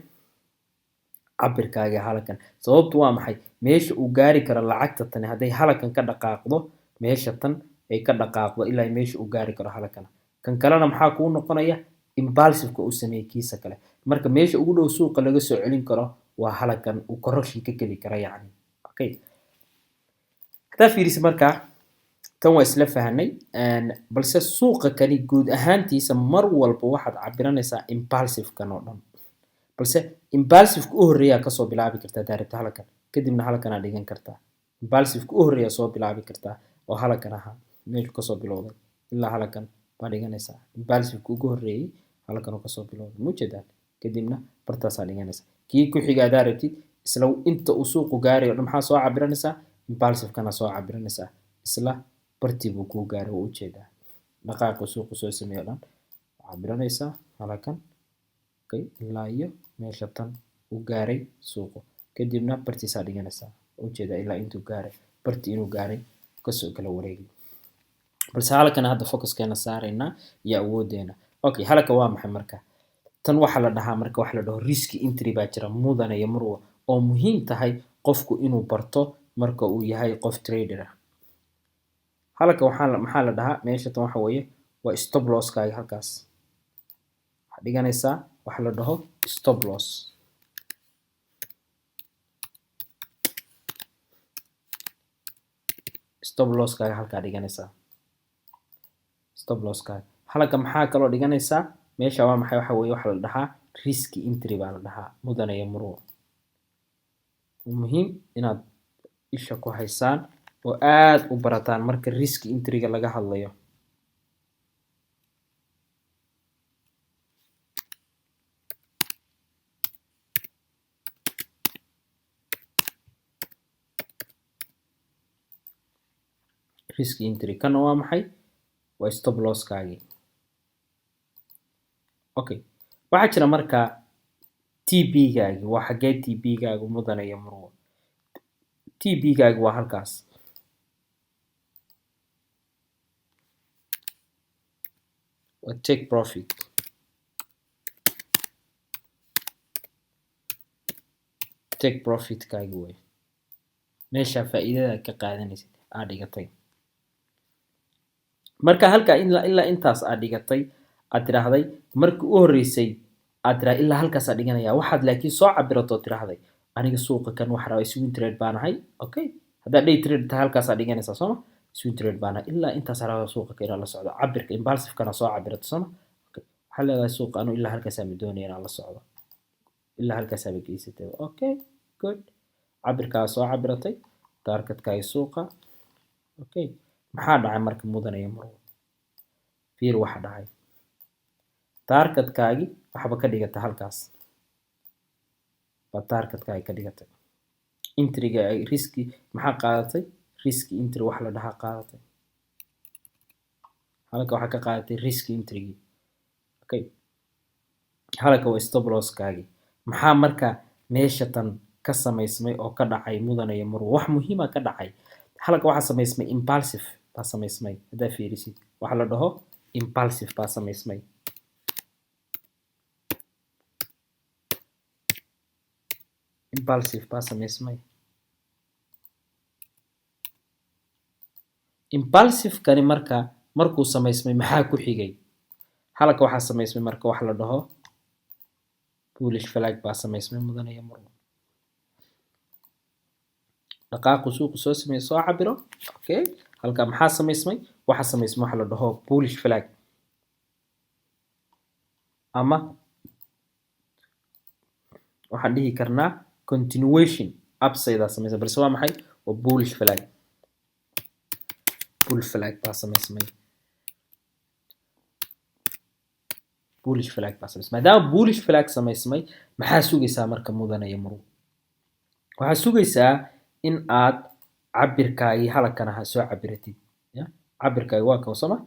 cabirkaaga halkan sababtu waa maxay meesha uu gaari karo lacagta tan hadday halkan ka dhaqaaqdo meesha tan ay ka dhaqaaqdo ilaa meesha uu gaari karo halkan kan kalena maxaa kuu noqonaya impulsive uu sameeyay kiisa kale marka meesha ugu dhow suuqa laga soo celin karo waa halkan uu correction ka geli kara yacni okay hadaa fiiris marka tan waa isla fahanay balse suuqa kani guud ahaantiisa mar walba waxaad cabiranaysaa impulsive kan oo dhan balse impulsive u horeeya ka soo bilaabi kartaa daaribta halkan kadibna halkan aad dhigan kartaa impulsive u horeeya soo bilaabi kartaa oo halkan aha meesha ka soo bilowday ilaa halkan baad dhiganaysaa impulsive ugu horeeyay halkan oo ka soo bilowday muujadaan kadibna bartaas aad dhiganaysaa kii ku xiga daaribtid isla inta uu suuqu gaarayo maxaa soo cabiranaysaa impulsive kana soo cabiranaysaa isla bartii buu ku gaaray oo u jeedaa dhaqaaqa suuqu soo sameeyo dhan cabiranaysaa halkan okay ilaa iyo meesha tan uu gaaray suuqu kadibna bartiisa dhiganaysaa oo jeeda ilaa intuu gaaray bartii inuu gaaray ka soo kala wareegay balse halkan hadda focuskeena saarayna iyo awoodeena okay halka waa maxay marka tan waxa la dhahaa marka waxa la dhaho risk entry baa jira mudane iyo marwo oo muhiim tahay qofku inuu barto marka uu yahay qof trader ah halka maxaa la dhahaa meesha tan waxa weeye waa stop loss kaaga halkaas waxa dhiganaysaa waxa la dhaho stop loss kaaga halkaa dhiganaysaa stop loss kaaga halka maxaa kaloo dhiganaysaa meesha waa maxay waxa weeye waxa la dhahaa risk entry baa la dhahaa mudane iyo marwo muhiim inaad isha ku haysaan oo aad u barataan marka risk entry-ga laga hadlayo risk entry kana waa maxay waa stop loss kaagi okay waxa jira marka TP gaagi waa xagee TP gaagu mudane iyo marwo TP gaagu waa halkaas take profit kaagi way meesha faa'iidada ka qaadanaysid aad dhigatay marka halka ilaa intaas aad dhigatay aad tiraahday markii u horeysay aad tiraahday ilaa halkaas aad dhiganaya waxaad laakiin soo cabirato tiraahday aniga suuqa kan waxa rabaa swing trade baan ahay okay hadaa day trade tahay halkaas aad dhiganaysaa sooma swing trade baan ahay ilaa intaas rabaa suuqa ka la socdo cabirka impulsive kana soo cabirato sooma okay waxa leedahay suuqa anu ilaa halkaas aan doonaya inaan la socdo ilaa halkaas aad geysatay okay good cabirka soo cabiratay targetkaaga suuqa okay maxaa dhacay marka mudane iyo marwo fiir waxa dhacay targetkaagi waxba ka dhigata halkaas ba targetkaaga ka dhigata entry-ga ay riski maxaa qaadatay riski entry wax la dhahaa qaadatay halka waxa ka qaadatay riski entry-gi okay halka waa stop loss kaagi maxaa marka meesha tan ka samaysmay oo ka dhacay mudane iyo marwo wax muhiim ah ka dhacay halka waxa samaysmay impulsive baa samaysmay hadaa fiirisid waxa la dhaho impulsive baa samaysmay impulsive kani markuu samaysmay maxaa ku xigay halka waxa samaysmay marka waxa la dhaho bullish flag baa samaysmay mudane iyo marwo dhaqaaqu suuqu soo sameeyay soo cabiro okay halka maxaa samaysmay waxa samaysmay waxa la dhaho bullish flag ama waxaan dhihi karnaa continuation upside samaysmay balse waa maxay waa bullish flag baa samaysmay maadaama bullish flag samaysmay maxaa sugaysaa marka mudane iyo marwo waxaa sugaysaa in aad cabirkaagi halkan aha soo cabiratid ya cabirkaagi waa kan soma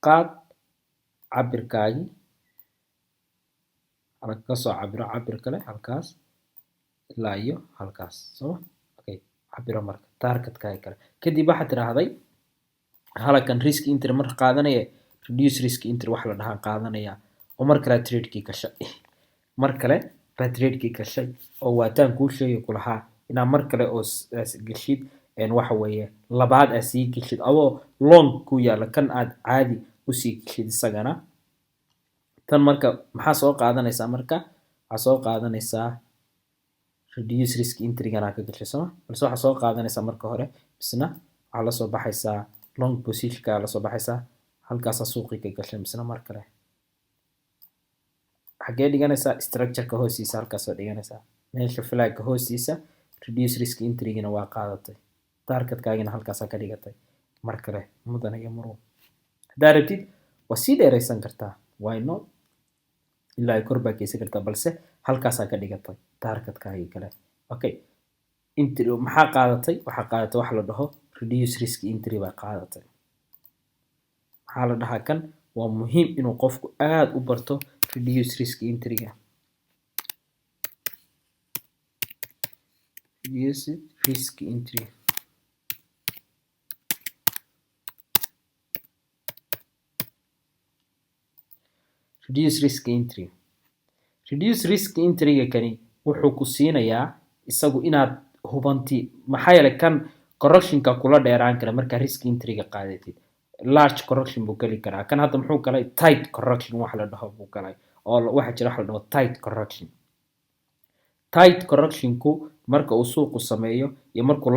qaad cabirkaagi halka ka soo cabiro cabir kale halkaas ilaa iyo halkaas soma okay cabiro marka targetkaaga kale kadib waxaad tiraahday halkan risk entry marka qaadanaya reduce risk entry wax la dhahaa qaadanaya oo mar kale trade-kii gashay mar kale baa trade-kii gashay oo waataan kuu sheegi ku lahaa inaa mar kale oo gashid waxa weeye labaad aa sii gashid adoo long ku yaala kan aad caadi usii gashid isagana tan marka maxaa soo qaadanaysaa marka waxaa soo qaadanaysaa reduce risk entry-gana ka gashay soma balse waxaa soo qaadanaysaa marka hore misna waxaa la soo baxaysaa long position-ka la soo baxaysaa halkaasa suuqii ka gashay misna mar kale xagee dhiganaysaa structure-ka hoostiisa halkaasoo dhiganaysaa meesha flag-ka hoostiisa reduce risk entry-gina waa qaadatay target-kaagina halkaasaa ka dhigatay mar kale mudan iyo murug haddaa rabtid waa sii dheeraysan kartaa why not ilaa ay kor baa geysan kartaa balse halkaasaa ka dhigatay target-kaagii kale okay entry maxaa qaadatay waxaa qaadatay wax la dhaho reduce risk entry baa qaadatay maxaa la dhahaa kan waa muhiim inuu qofku aad u barto reduce risk entry-ga reduce risk entry reduce risk entry reduce risk entry-ga kani wuxuu ku siinayaa isagu inaad hubanti maxaa yeelay kan correctionka kula dheeraan kara markaa risk entry-ga qaadatid large correction buu geli karaa kan hadda muxuu galay tight correction wax la dhaho buu galay oo waxa jira wax la dhaho tight correctionku marka uu suuqu sameeyo iyo markuu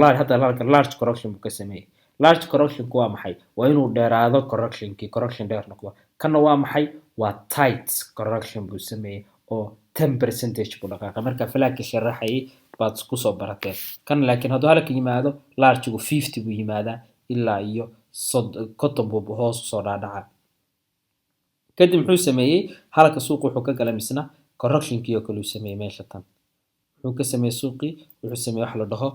large correction buu ka sameeyay large correctionku waa maxay waa inuu dheeraado correction dheer noqdo kana waa maxay waa tight correction buu sameeyay oo 10% buu dhaqaaqay marka flag-ka sharaxay baad ku soo barateen kan laakiin hadduu halka yimaado large-gu 50 buu yimaadaa ilaa iyo 50 buu hoos soo dhaadhaca kadib muxuu sameeyay halka suuq wuxuu ka galay misna correction-kii oo kale uu sameeyay meesha tan wuxuu ka sameeyay suuqii wuxuu sameeyay wax la dhaho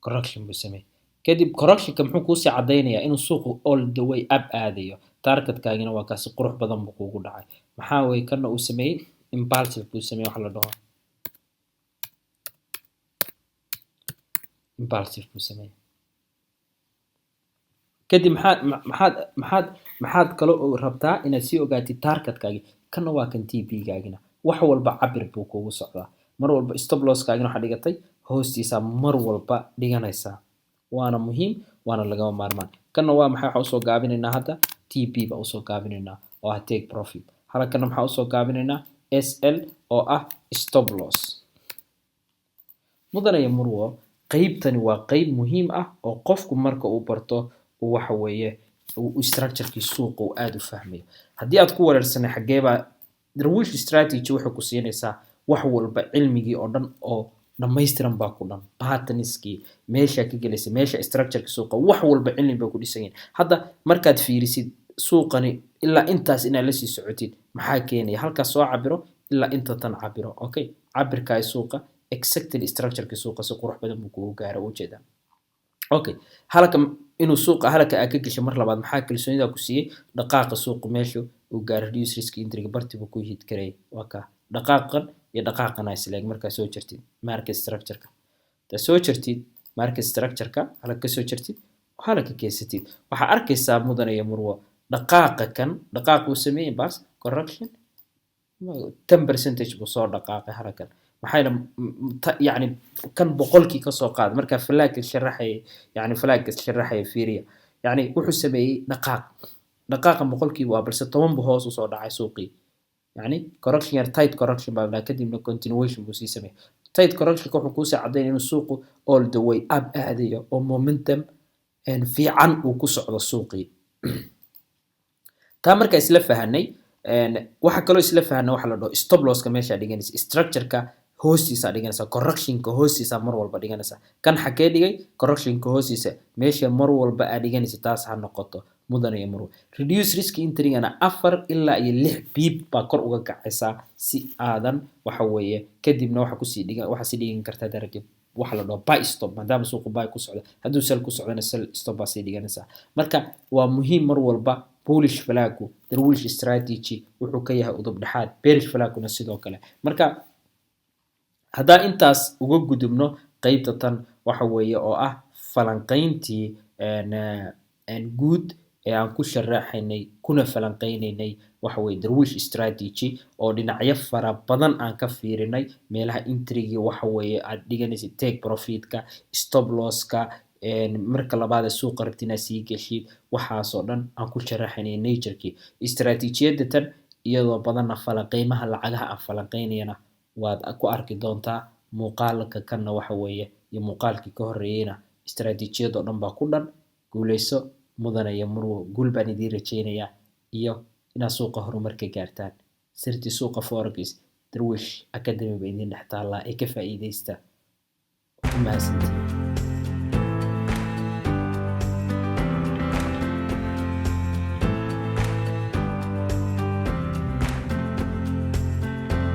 correction buu sameeyay kadib correction-ka muxuu ku sii cadeynayaa inuu suuqu all the way up aadayo target-kaagina waa kaasi qurux badan buu kugu dhacay maxaa weeye kana uu sameeyay impulsive buu sameeyay wax la dhaho impulsive buu sameeyay kadib maxaad kale oo rabtaa inaad sii ogaatid target-kaagi kana waa kan TP-gaagina wax walba cabir buu kugu socdaa mar walba stop loss-kaagina waxaa dhigatay hoostiisa mar walba dhiganaysaa waana muhiim waana lagama maarmaan kana waa maxay waxa usoo gaabinaynaa hadda TP baa usoo gaabinaynaa oo ah take profit halkana maxaa usoo gaabinaynaa SL oo ah stop loss mudanaya murwo qaybtani waa qayb muhiim ah oo qofku marka uu barto waxa weeye structure-kii suuqa uu aad u fahmayo haddii aad ku wareersanay xageeba darwish strategy wuxuu ku siinaysaa wax walba cilmigii oo dhan oo dhamaystiran baa ku dhan patterns-kii meesha ka galaysa meesha structure-ka suuqa wax walba cilmi baa ku dhisan hadda markaad fiirisid suuqani ilaa intaas inaad la sii socotid maxaa keenaya halkaas soo cabiro ilaa inta tan cabiro okay cabirka ay suuqa exactly structure-ka suuqa si qurux badan buu kugu gaaro ujeedaa okay halka inuu suuqa halka ka gashay mar labaad maxaa kalsoonida ku siiyay dhaqaaqa suuqa meesha uu gaaro reduce risk entry-ga bartiba ku hit karay waa ka dhaqaaqan iyo dhaqaaqana isleeg marka soo jirtid market structure-ka ta soo jirtid market structure-ka halka soo jirtid halka keesatid waxa arkaysaa mudan iyo murwo dhaqaaqa kan dhaqaaq uu sameeyay bas correction 10% buu soo dhaqaaqay halkan maxayna yani kan boqolkii ka soo qaad marka flag sharaxay yani flag sharaxay fiiriya yani wuxuu sameeyay dhaqaaqa boqolkii waa balse 10 buu hoos u soo dhacay suuqii يعني correction yar tight correction baa la kadibna continuation buu sii sameeyay tight correction wuxuu ku sii cadeynaa inuu suuqu all the way up aadayo oo momentum fiican uu ku socdo suuqii taa marka isla fahanay waxa kale oo isla fahanay waxa la dhaho stop loss-ka meesha dhiganaysa structure-ka hoostiisa dhiganaysa correction-ka hoostiisa mar walba dhiganaysa kan xagee dhigay correction-ka hoostiisa meesha mar walba aad dhiganaysa taas ha noqoto mudan iyo murwo reduce risk entry-gana 4 ilaa iyo 6 pip baa kor uga kacaysa si aadan waxa weeye kadibna waxa ku sii dhigan waxa sii dhigan kartaa darajo waxa la dhaho buy stop maadaama suuqu buy ku socdo hadduu sell ku socdana sell stop baa sii dhiganaysa marka waa muhiim mar walba bullish flag-ku darwish strategy wuxuu ka yahay udub dhaxaad bearish flag-kuna sidoo kale marka haddaan intaas uga gudubno qaybta tan waxa weeye oo ah falanqayntii guud ee aan ku sharaxaynay kuna falanqaynaynay waxa weeye Darwish strategy oo dhinacyo fara badan aan ka fiirinay meelaha intrigi waxa weeye aad dhiganaysid take profitka stop losska marka labaad ee suuqa rabtid inaad sii geshid waxaasoo dhan aan ku sharaxaynay naturkii istaraatiijiyadda tan iyadoo badanna falanqeymaha lacagaha aan falanqeynayana waad ku arki doontaa muuqaalka kanna waxa weeye iyo muuqaalkii ka horreeyeyna istaraatiijiyad oo dhan baa ku dhan guuleyso mudane iyo murwo guul baan idiin rajaynayaa iyo inaad suuqa horumar ka gaartaan sirtii suuqa forex Darwish Academy ba idiin dhex taallaa ee ka faa'iidaysta mahadsantiin